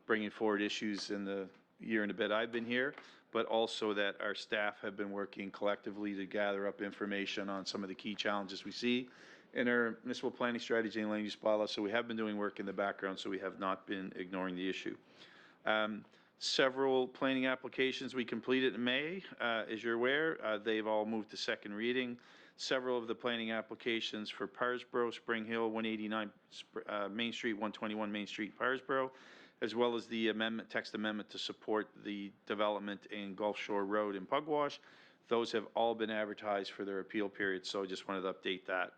bringing forward issues in the year and a bit I've been here, but also that our staff have been working collectively to gather up information on some of the key challenges we see in our municipal planning strategy and land use bylaw. So we have been doing work in the background, so we have not been ignoring the issue. Several planning applications we completed in May, as you're aware. They've all moved to second reading. several of the planning applications for Parsboro, Spring Hill, 189 Main Street, 121 Main Street, Parsboro, as well as the text amendment to support the development in Gulf Shore Road in Pugwash. Those have all been advertised for their appeal period, so I just wanted to update that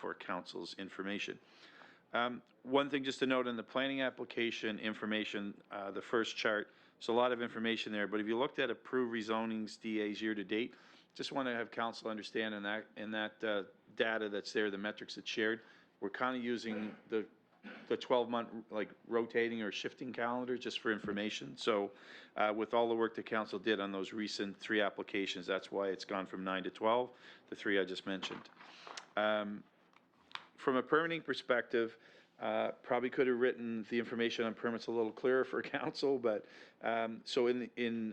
for council's information. One thing just to note on the planning application information, the first chart, there's a lot of information there, but if you looked at approved rezonings DAs year to date, just want to have council understand in that data that's there, the metrics that's shared, we're kind of using the 12-month like rotating or shifting calendar just for information. So with all the work the council did on those recent 3 applications, that's why it's gone from 9 to 12, the 3 I just mentioned. From a permitting perspective, probably could have written the information on permits a little clearer for council, but so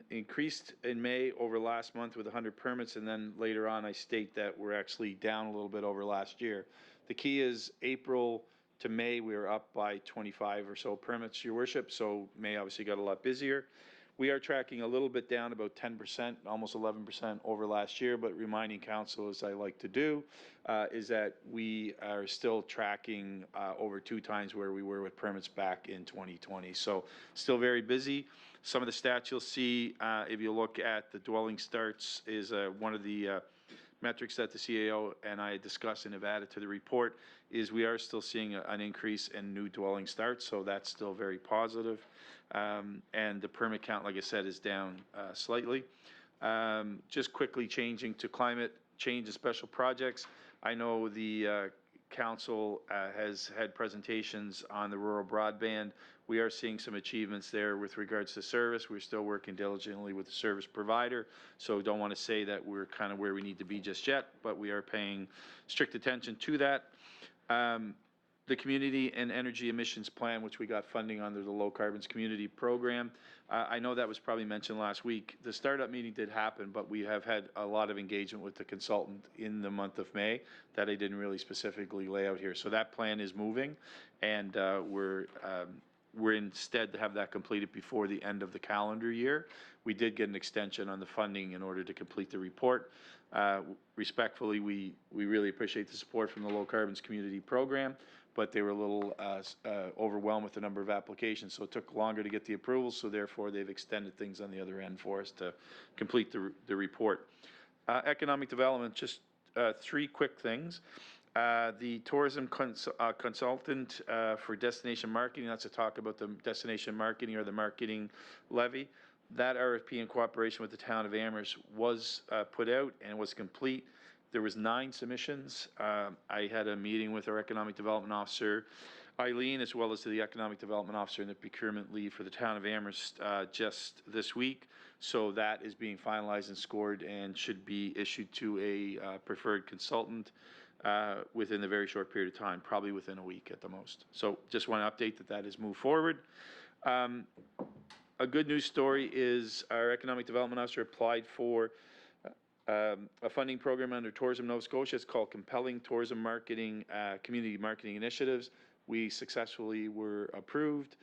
increased in May over last month with 100 permits, and then later on I state that we're actually down a little bit over last year. The key is April to May, we were up by 25 or so permits, Your Worship, so May obviously got a lot busier. We are tracking a little bit down, about 10%, almost 11% over last year, but reminding council, as I like to do, is that we are still tracking over 2 times where we were with permits back in 2020. So still very busy. Some of the stats you'll see, if you look at the dwelling starts, is one of the metrics that the CAO and I discussed and have added to the report, is we are still seeing an increase in new dwelling starts, so that's still very positive. And the permit count, like I said, is down slightly. Just quickly changing to climate change and special projects. I know the council has had presentations on the rural broadband. We are seeing some achievements there with regards to service. We're still working diligently with the service provider, so don't want to say that we're kind of where we need to be just yet, but we are paying strict attention to that. The Community and Energy Emissions Plan, which we got funding under the Low Carbons Community Program. I know that was probably mentioned last week. The startup meeting did happen, but we have had a lot of engagement with the consultant in the month of May that I didn't really specifically lay out here. So that plan is moving, and we're instead to have that completed before the end of the calendar year. We did get an extension on the funding in order to complete the report. Respectfully, we really appreciate the support from the Low Carbons Community Program, but they were a little overwhelmed with the number of applications, so it took longer to get the approvals, so therefore they've extended things on the other end for us to complete the report. Economic development, just 3 quick things. The tourism consultant for destination marketing, that's to talk about the destination marketing or the marketing levy. That RFP in cooperation with the town of Amherst was put out and was complete. There was 9 submissions. I had a meeting with our economic development officer, Eileen, as well as the economic development officer and the procurement lead for the town of Amherst just this week. So that is being finalized and scored and should be issued to a preferred consultant within a very short period of time, probably within a week at the most. So just want to update that has moved forward. A good news story is our economic development officer applied for a funding program under Tourism Nova Scotia. It's called Compelling Tourism Marketing, Community Marketing Initiatives. We successfully were approved.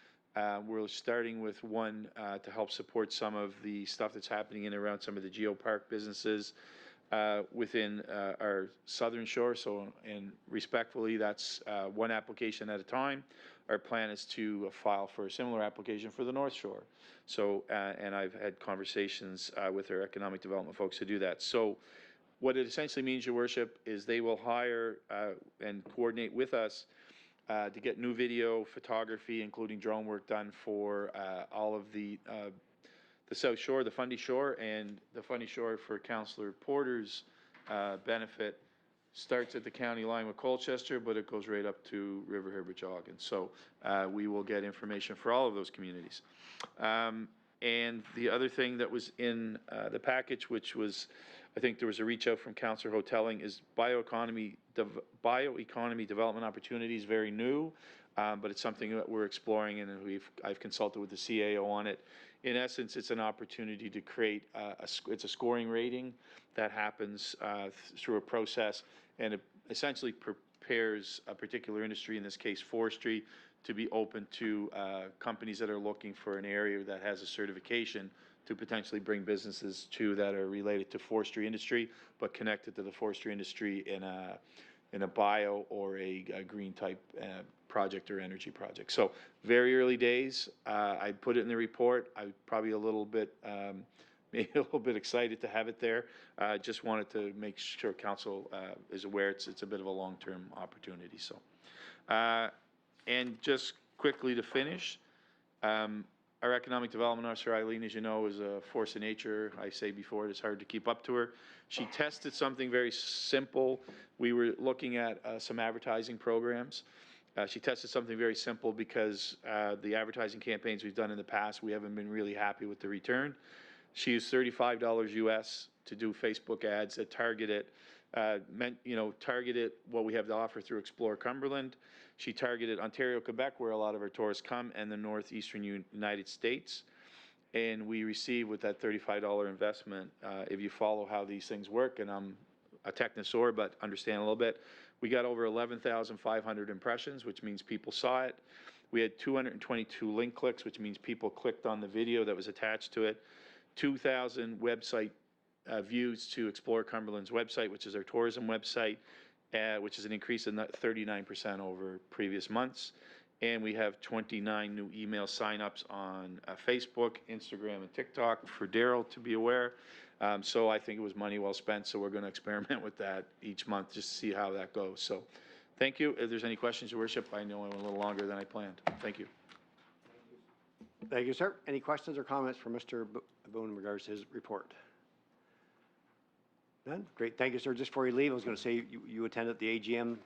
We're starting with one to help support some of the stuff that's happening in and around some of the geopark businesses within our southern shore. So, and respectfully, that's one application at a time. Our plan is to file for a similar application for the North Shore. So, and I've had conversations with our economic development folks to do that. So what it essentially means, Your Worship, is they will hire and coordinate with us to get new video, photography, including drone work done for all of the South Shore, the Fundy Shore, and the Fundy Shore for Councillor Porter's benefit starts at the county line with Colchester, but it goes right up to River Herbert-Joggin. So we will get information for all of those communities. And the other thing that was in the package, which was, I think there was a reach out from Councillor Hotelling, is bioeconomy development opportunities, very new, but it's something that we're exploring, and I've consulted with the CAO on it. In essence, it's an opportunity to create it's a scoring rating that happens through a process, and it essentially prepares a particular industry, in this case forestry, to be open to companies that are looking for an area that has a certification to potentially bring businesses to that are related to forestry industry, but connected to the forestry industry in a bio or a green type project or energy project. So very early days. I put it in the report. I'm probably a little bit, maybe a little bit excited to have it there. Just wanted to make sure council is aware it's a bit of a long-term opportunity. So, and just quickly to finish, our economic development officer, Eileen, as you know, is a force of nature. I say before, it's hard to keep up to her. She tested something very simple. We were looking at some advertising programs. She tested something very simple because the advertising campaigns we've done in the past, we haven't been really happy with the return. She used $35 US to do Facebook ads that targeted what we have to offer through Explore Cumberland. She targeted Ontario, Quebec, where a lot of our tourists come, and the northeastern United States. And we received with that $35 investment, if you follow how these things work, and I'm a technosaur, but understand a little bit, we got over 11,500 impressions, which means people saw it. We had 222 link clicks, which means people clicked on the video that was attached to it. 2,000 website views to Explore Cumberland's website, which is our tourism website, which is an increase of 39% over previous months. And we have 29 new email signups on Facebook, Instagram, and TikTok for Daryl to be aware. So I think it was money well spent, so we're going to experiment with that each month just to see how that goes. So thank you. If there's any questions, Your Worship, I know I went a little longer than I planned. Thank you. Thank you, sir. Any questions or comments for Mr. Boone in regards to his report? None? Great. Thank you, sir. Just before you leave, I was going to say you attended the AGM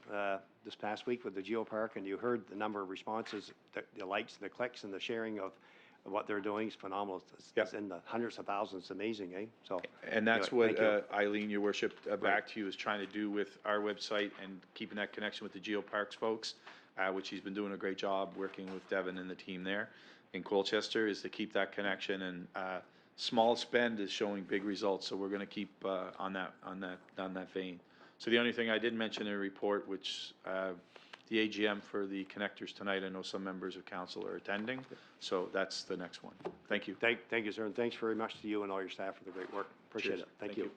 this past week with the Geopark, and you heard the number of responses, the likes, the clicks, and the sharing of what they're doing is phenomenal. It's in the hundreds of thousands. It's amazing, eh? So, and that's anyway, what Eileen, Your Worship, back to you, is trying to do with our website and keeping that connection with the Geoparks folks, which he's been doing a great job working with Devin and the team there in Colchester, is to keep that connection, and small spend is showing big results. So we're going to keep on that vein. So the only thing I did mention in the report, which the AGM for the connectors tonight, I know some members of council are attending, so that's the next one. Thank you. Thank you, sir, and thanks very much to you and all your staff for the great work. Appreciate Cheers. it. Thank Thank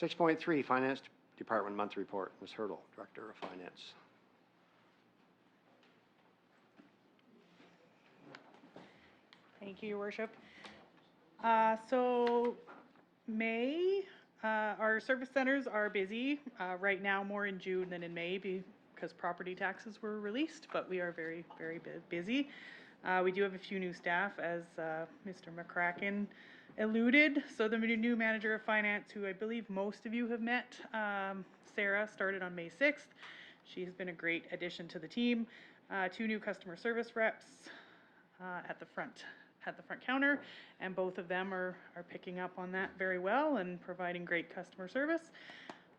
you. 6.3, Finance Department Monthly Report. Ms. Hurdle, Director of Finance. Thank you, Your Worship. So May, our service centers are busy right now, more in June than in May because property taxes were released, but we are very, very busy. We do have a few new staff, as Mr. McCracken alluded. So the new manager of finance, who I believe most of you have met, Sarah, started on May 6th. She has been a great addition to the team. 2 new customer service reps at the front counter, and both of them are picking up on that very well and providing great customer service.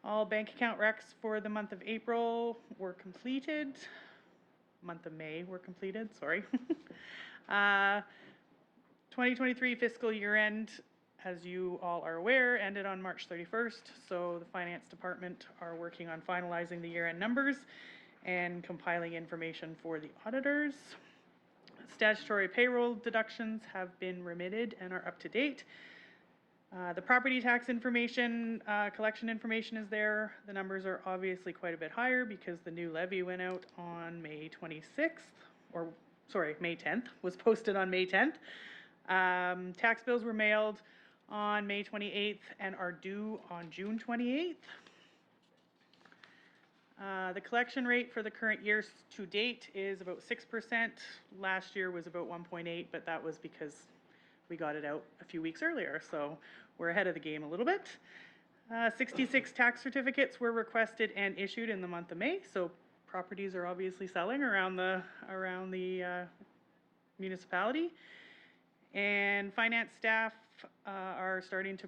All bank account recs for the month of April were completed. Month of May were completed, sorry. 2023 fiscal year end, as you all are aware, ended on March 31st, so the finance department are working on finalizing the year end numbers and compiling information for the auditors. Statutory payroll deductions have been remitted and are up to date. The property tax information, collection information is there. The numbers are obviously quite a bit higher because the new levy went out on May 26th, or sorry, May 10th, was posted on May 10th. Tax bills were mailed on May 28th and are due on June 28th. The collection rate for the current year to date is about 6%. Last year was about 1.8, but that was because we got it out a few weeks earlier, so we're ahead of the game a little bit. 66 tax certificates were requested and issued in the month of May, so properties are obviously selling around the municipality. And finance staff are starting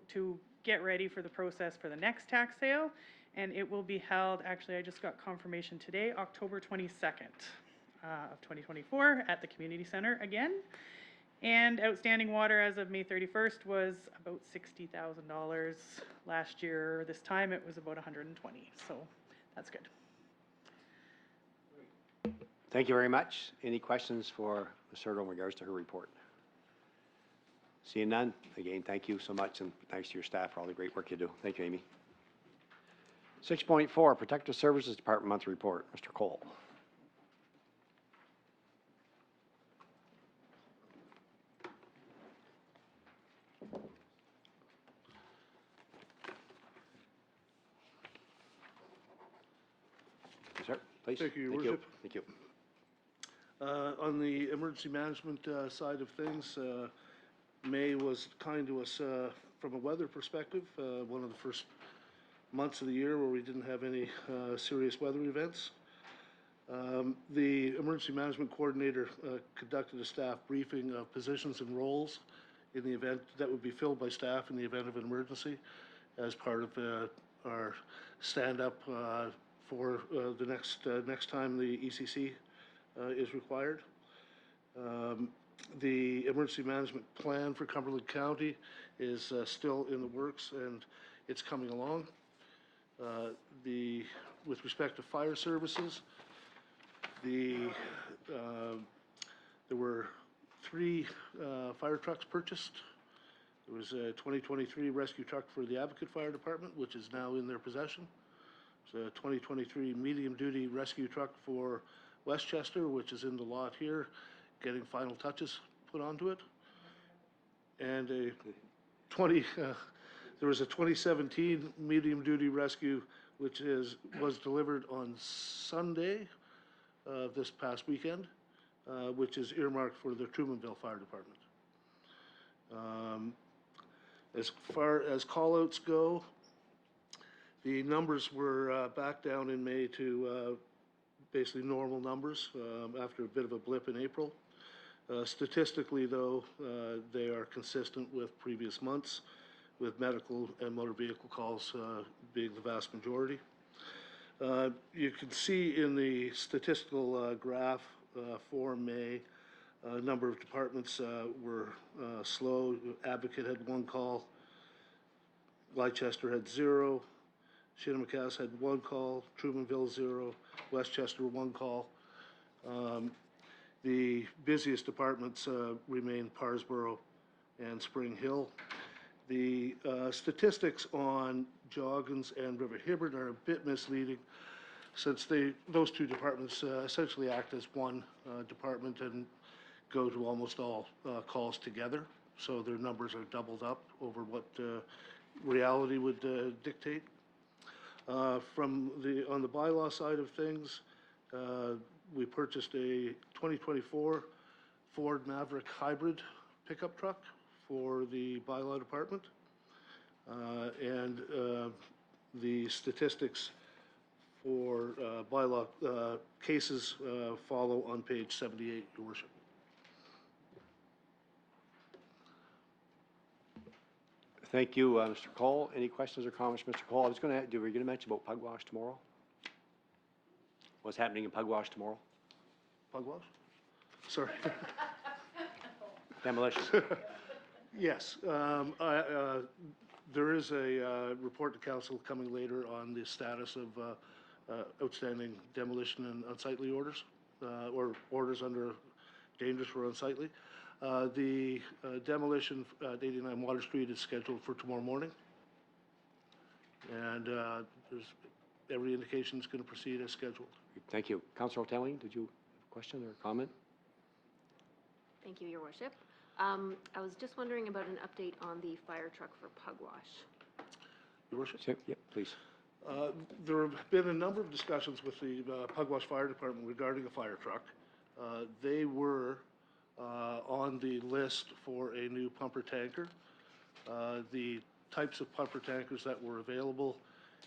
to get ready for the process for the next tax sale, and it will be held, actually I just got confirmation today, October 22nd of 2024 at the community center again. And outstanding water as of May 31st was about $60,000. Last year, this time it was about 120, so that's good. Thank you very much. Any questions for Ms. Hurdle in regards to her report? Seeing none, again, thank you so much, and thanks to your staff for all the great work you do. Thank you, Amy. 6.4, Protective Services Department Monthly Report. Mr. Cole. Yes, sir, please. Thank you, Your Worship. Thank you. On the emergency management side of things, May was kind to us from a weather perspective. One of the first months of the year where we didn't have any serious weather events. The emergency management coordinator conducted a staff briefing of positions and roles in the event that would be filled by staff in the event of an emergency as part of our stand-up for the next time the ECC is required. The emergency management plan for Cumberland County is still in the works, and it's coming along. With respect to fire services, there were 3 fire trucks purchased. There was a 2023 rescue truck for the Advocate Fire Department, which is now in their possession. There's a 2023 medium-duty rescue truck for Westchester, which is in the lot here, getting final touches put onto it. And there was a 2017 medium-duty rescue, which was delivered on Sunday this past weekend, which is earmarked for the Trumanville Fire Department. As far as call-outs go, the numbers were back down in May to basically normal numbers after a bit of a blip in April. Statistically, though, they are consistent with previous months, with medical and motor vehicle calls being the vast majority. You can see in the statistical graph for May, a number of departments were slow. Advocate had 1 call, Leicester had 0, Shinnemakas had 1 call, Trumanville 0, Westchester 1 call. The busiest departments remain Parsboro and Spring Hill. The statistics on Joggins and River Hibbert are a bit misleading, since those 2 departments essentially act as one department and go to almost all calls together. So their numbers are doubled up over what reality would dictate. On the bylaw side of things, we purchased a 2024 Ford Maverick hybrid pickup truck for the bylaw department. And the statistics for bylaw cases follow on page 78, Your Worship. Thank you, Mr. Cole. Any questions or comments, Mr. Cole? I was going to, were you going to mention about Pugwash tomorrow? What's happening in Pugwash tomorrow? Pugwash? Sorry. Demolition. Yes. There is a report to council coming later on the status of outstanding demolition and unsightly orders, or orders under dangerous or unsightly. The demolition at 89 Water Street is scheduled for tomorrow morning. And there's every indication it's going to proceed as scheduled. Thank you. Councilor O'Talley, did you have a question or comment? Thank you, Your Worship. I was just wondering about an update on the fire truck for Pugwash. Your Worship? Yep, please. There have been a number of discussions with the Pugwash Fire Department regarding a fire truck. They were on the list for a new pumper tanker. The types of pumper tankers that were available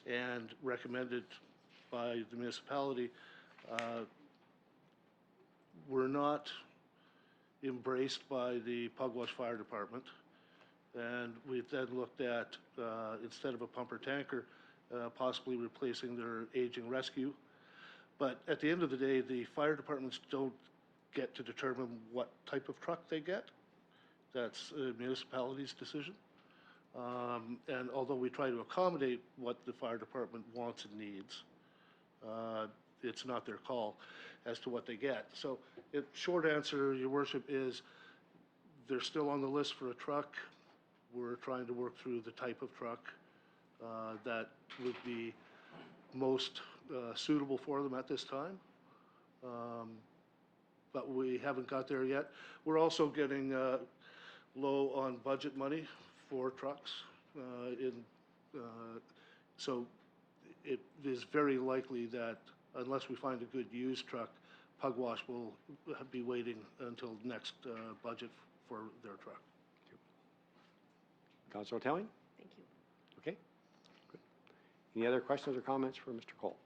and recommended by the municipality were not embraced by the Pugwash Fire Department. And we then looked at, instead of a pumper tanker, possibly replacing their aging rescue. But at the end of the day, the fire departments don't get to determine what type of truck they get. That's a municipality's decision. And although we try to accommodate what the fire department wants and needs, it's not their call as to what they get. So short answer, Your Worship, is They're still on the list for a truck. We're trying to work through the type of truck that would be most suitable for them at this time. But we haven't got there yet. We're also getting low on budget money for trucks. So it is very likely that unless we find a good used truck, Pugwash will be waiting until next budget for their truck. Councilor Telling? Thank you. Okay. Good. Any other questions or comments for Mr. Cole?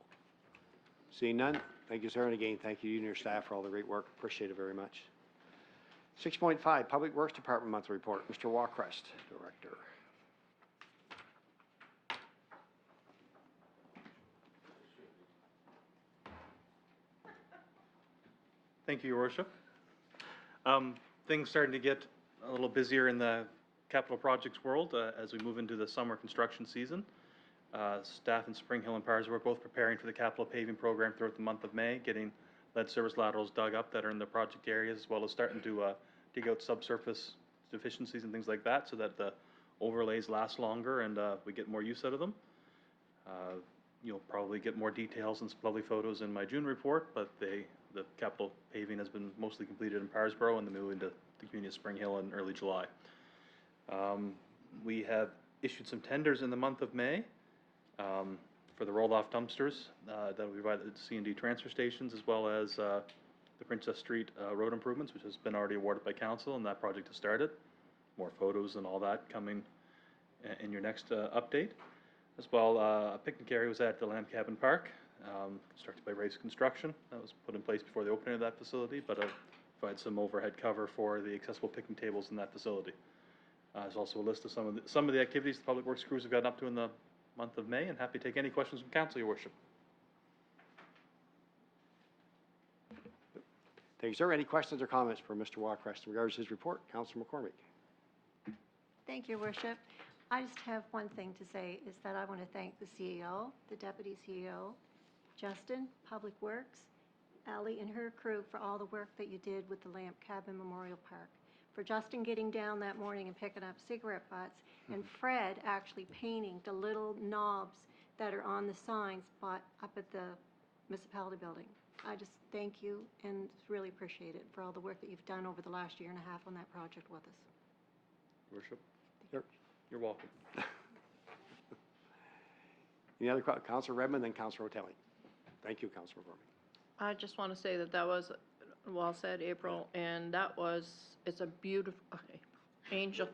Seeing none, thank you, sir, and again, thank you and your staff for all the great work. Appreciate it very much. 6.5, Public Works Department Monthly Report. Mr. Walkrest, Director. Thank you, Your Worship. Things starting to get a little busier in the capital projects world as we move into the summer construction season. Staff in Spring Hill and Parsons were both preparing for the capital paving program throughout the month of May, getting lead service laterals dug up that are in the project areas, as well as starting to dig out subsurface deficiencies and things like that, so that the overlays last longer and we get more use out of them. You'll probably get more details and some lovely photos in my June report, but the capital paving has been mostly completed in Parsboro and then moving to the community of Spring Hill in early July. We have issued some tenders in the month of May for the rolled-off dumpsters that will be provided at C&D transfer stations, as well as the Princess Street road improvements, which has been already awarded by council, and that project has started. More photos and all that coming in your next update. As well, a picnic area was at the Lamb Cabin Park, constructed by Race Construction. That was put in place before the opening of that facility, but provide some overhead cover for the accessible picnic tables in that facility. There's also a list of some of the activities the Public Works crews have gotten up to in the month of May, and happy to take any questions from council, Your Worship. Thank you, sir. Any questions or comments for Mr. Walkrest in regards to his report? Councilor McCormick. Thank you, Your Worship. I just have one thing to say, is that I want to thank the CEO, the Deputy CEO, Justin, Public Works, Ally and her crew for all the work that you did with the Lamp Cabin Memorial Park. For Justin getting down that morning and picking up cigarette butts, and Fred actually painting the little knobs that are on the signs up at the municipality building. I just thank you and really appreciate it for all the work that you've done over the last year and a half on that project with us. Your Worship. Sure. You're welcome. Any other questions? Councilor Redmond, then Councilor O'Telly. Thank you, Councilor McCormick. I just want to say that was well said, April, and it's a beautiful, okay, Angel.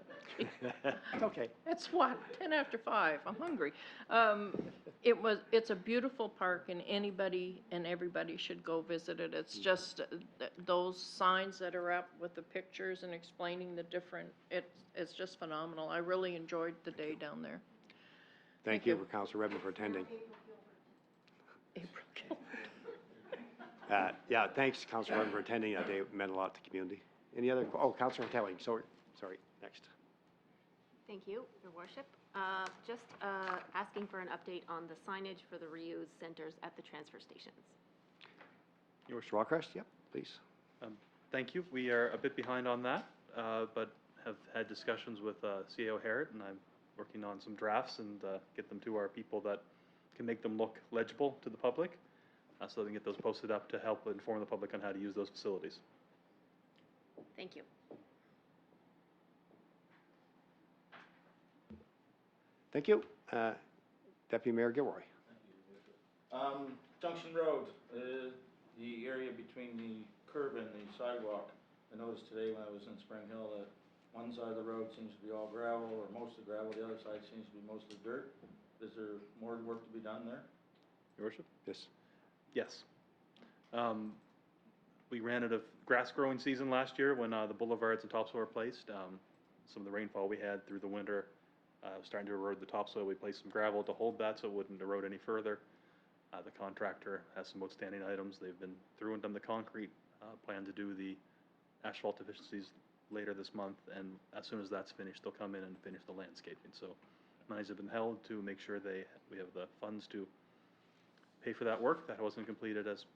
Okay. It's what, 10 after 5, I'm hungry. It's a beautiful park, and anybody and everybody should go visit it. It's just those signs that are up with the pictures and explaining the different, it's just phenomenal. I really enjoyed the day down there. Thank you, Councilor Redmond, for attending. April Gilbert. Yeah, thanks, Councilor Redmond, for attending that day. It meant a lot to the community. Any other, Councilor O'Telly, sorry, next. Thank you, Your Worship. Just asking for an update on the signage for the reuse centers at the transfer stations. Your Worship. Walkrest, yep, please. Thank you. We are a bit behind on that, but have had discussions with CAO Harrod, and I'm working on some drafts and get them to our people that can make them look legible to the public, so they can get those posted up to help inform the public on how to use those facilities. Thank you. Thank you. Deputy Mayor Gilroy. Junction Road, the area between the curb and the sidewalk. I noticed today when I was in Spring Hill that one side of the road seems to be all gravel, or mostly gravel, the other side seems to be mostly dirt. Is there more work to be done there? Your Worship? Yes. Yes. We ran out of grass growing season last year when the boulevards and topsoil were placed. Some of the rainfall we had through the winter was starting to erode the topsoil. We placed some gravel to hold that so it wouldn't erode any further. The contractor has some outstanding items. They've been through and done the concrete, plan to do the asphalt deficiencies later this month, and as soon as that's finished, they'll come in and finish the landscaping. So monies have been held to make sure we have the funds to pay for that work. That wasn't completed as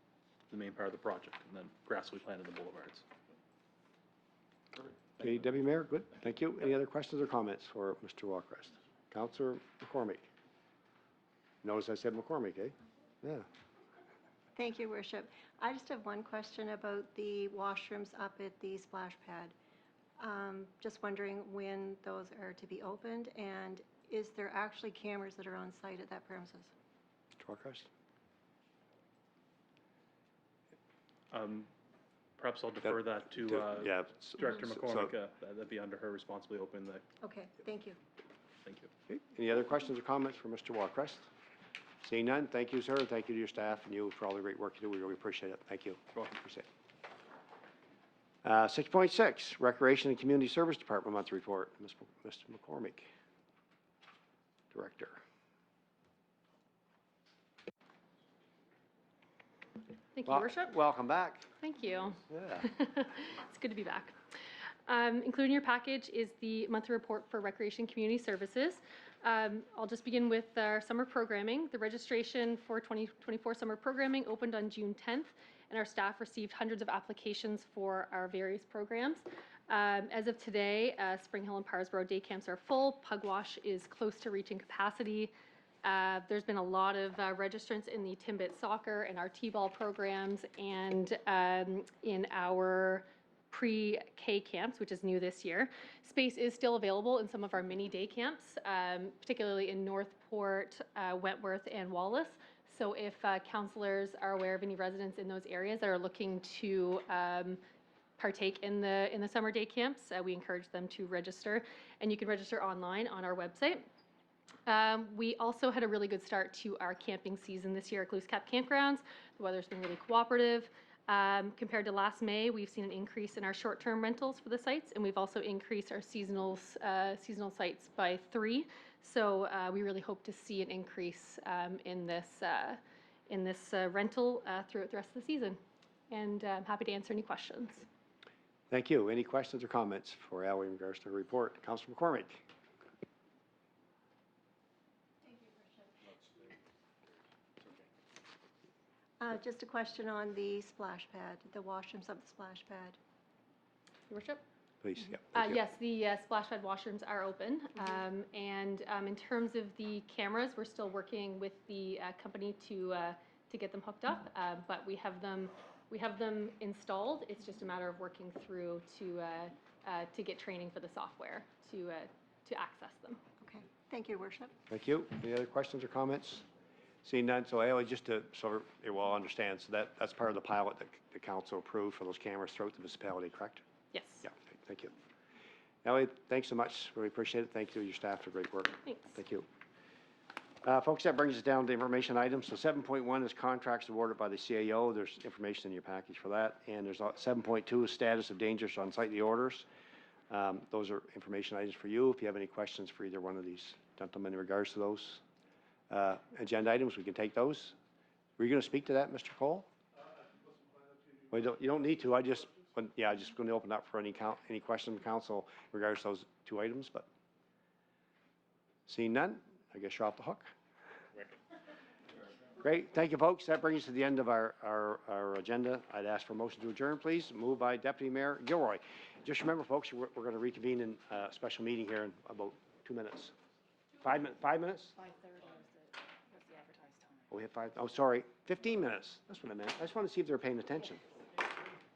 the main part of the project, and then grass will be planted in the boulevards. Okay, Deputy Mayor, good, thank you. Any other questions or comments for Mr. Walkrest? Councillor McCormick? Notice I said McCormick, eh? Yeah. Thank you, Worship. I just have one question about the washrooms up at the splash pad. Just wondering when those are to be opened, and is there actually cameras that are on site at that premises? Mr. Walkrest? Perhaps I'll defer that to Yeah. Director so- McCormick. That'd be under her responsibility, open the, Okay, thank you. thank you. Okay, any other questions or comments for Mr. Walkrest? Seeing none, thank you, sir. Thank you to your staff and you for all the great work you do. We really appreciate it. Thank you. Appreciate it. 6.6, Recreation and Community Service Department Monthly Report. Mr. McCormick, Director. Thank you, Your Worship. Welcome back. Thank you. Yeah. It's good to be back. Included in your package is the monthly report for Recreation Community Services. I'll just begin with our summer programming. The registration for 2024 summer programming opened on June 10th, and our staff received hundreds of applications for our various programs. As of today, Spring Hill and Parsboro day camps are full. Pugwash is close to reaching capacity. There's been a lot of registrants in the Timbit soccer and our T-ball programs, and in our pre-K camps, which is new this year. Space is still available in some of our mini day camps, particularly in Northport, Wentworth, and Wallace. So if counselors are aware of any residents in those areas that are looking to partake in the summer day camps, we encourage them to register, and you can register online on our website. We also had a really good start to our camping season this year at Glooskap Campgrounds. The weather's been really cooperative. Compared to last May, we've seen an increase in our short-term rentals for the sites, and we've also increased our seasonal sites by 3. So we really hope to see an increase in this rental throughout the rest of the season. And I'm happy to answer any questions. Thank you. Any questions or comments for Ally in regards to the report? Councilor McCormick? Just a question on the splash pad, the washrooms of the splash pad. Your Worship? Please, yeah. Thank you. Yes, the splash pad washrooms are open. And in terms of the cameras, we're still working with the company to get them hooked up, but we have them installed. It's just a matter of working through to get training for the software to access them. Okay, thank you, Your Worship. Thank you. Any other questions or comments? Seeing none, so Ally, just to, so it will understand, so that's part of the pilot that the council approved for those cameras throughout the municipality, correct? Yes. Yeah, thank you. Ally, thanks so much. Really appreciate it. Thank you to your staff for great work. Thanks. Thank you. Folks, that brings us down to information items. So 7.1 is contracts awarded by the CAO. There's information in your package for that. And there's 7.2 is status of dangerous unsightly orders. Those are information items for you. If you have any questions for either one of these gentlemen in regards to those agenda items, we can take those. Were you going to speak to that, Mr. Cole? Well, you don't need to. just going to open up for any questions from council in regards to those 2 items, but seeing none, I guess you're off the hook. Great. Thank you, folks. That brings us to the end of our agenda. I'd ask for a motion to adjourn, please. Moved by Deputy Mayor Gilroy. Just remember, folks, we're going to reconvene in a special meeting here in about 2 minutes. 5 minutes? 5 minutes? 5:30 was the advertised time. Oh, we have 5, oh, sorry, 15 minutes. That's what I meant. I just wanted to see if they were paying attention.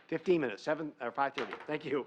15 minutes, 5:30. Thank you.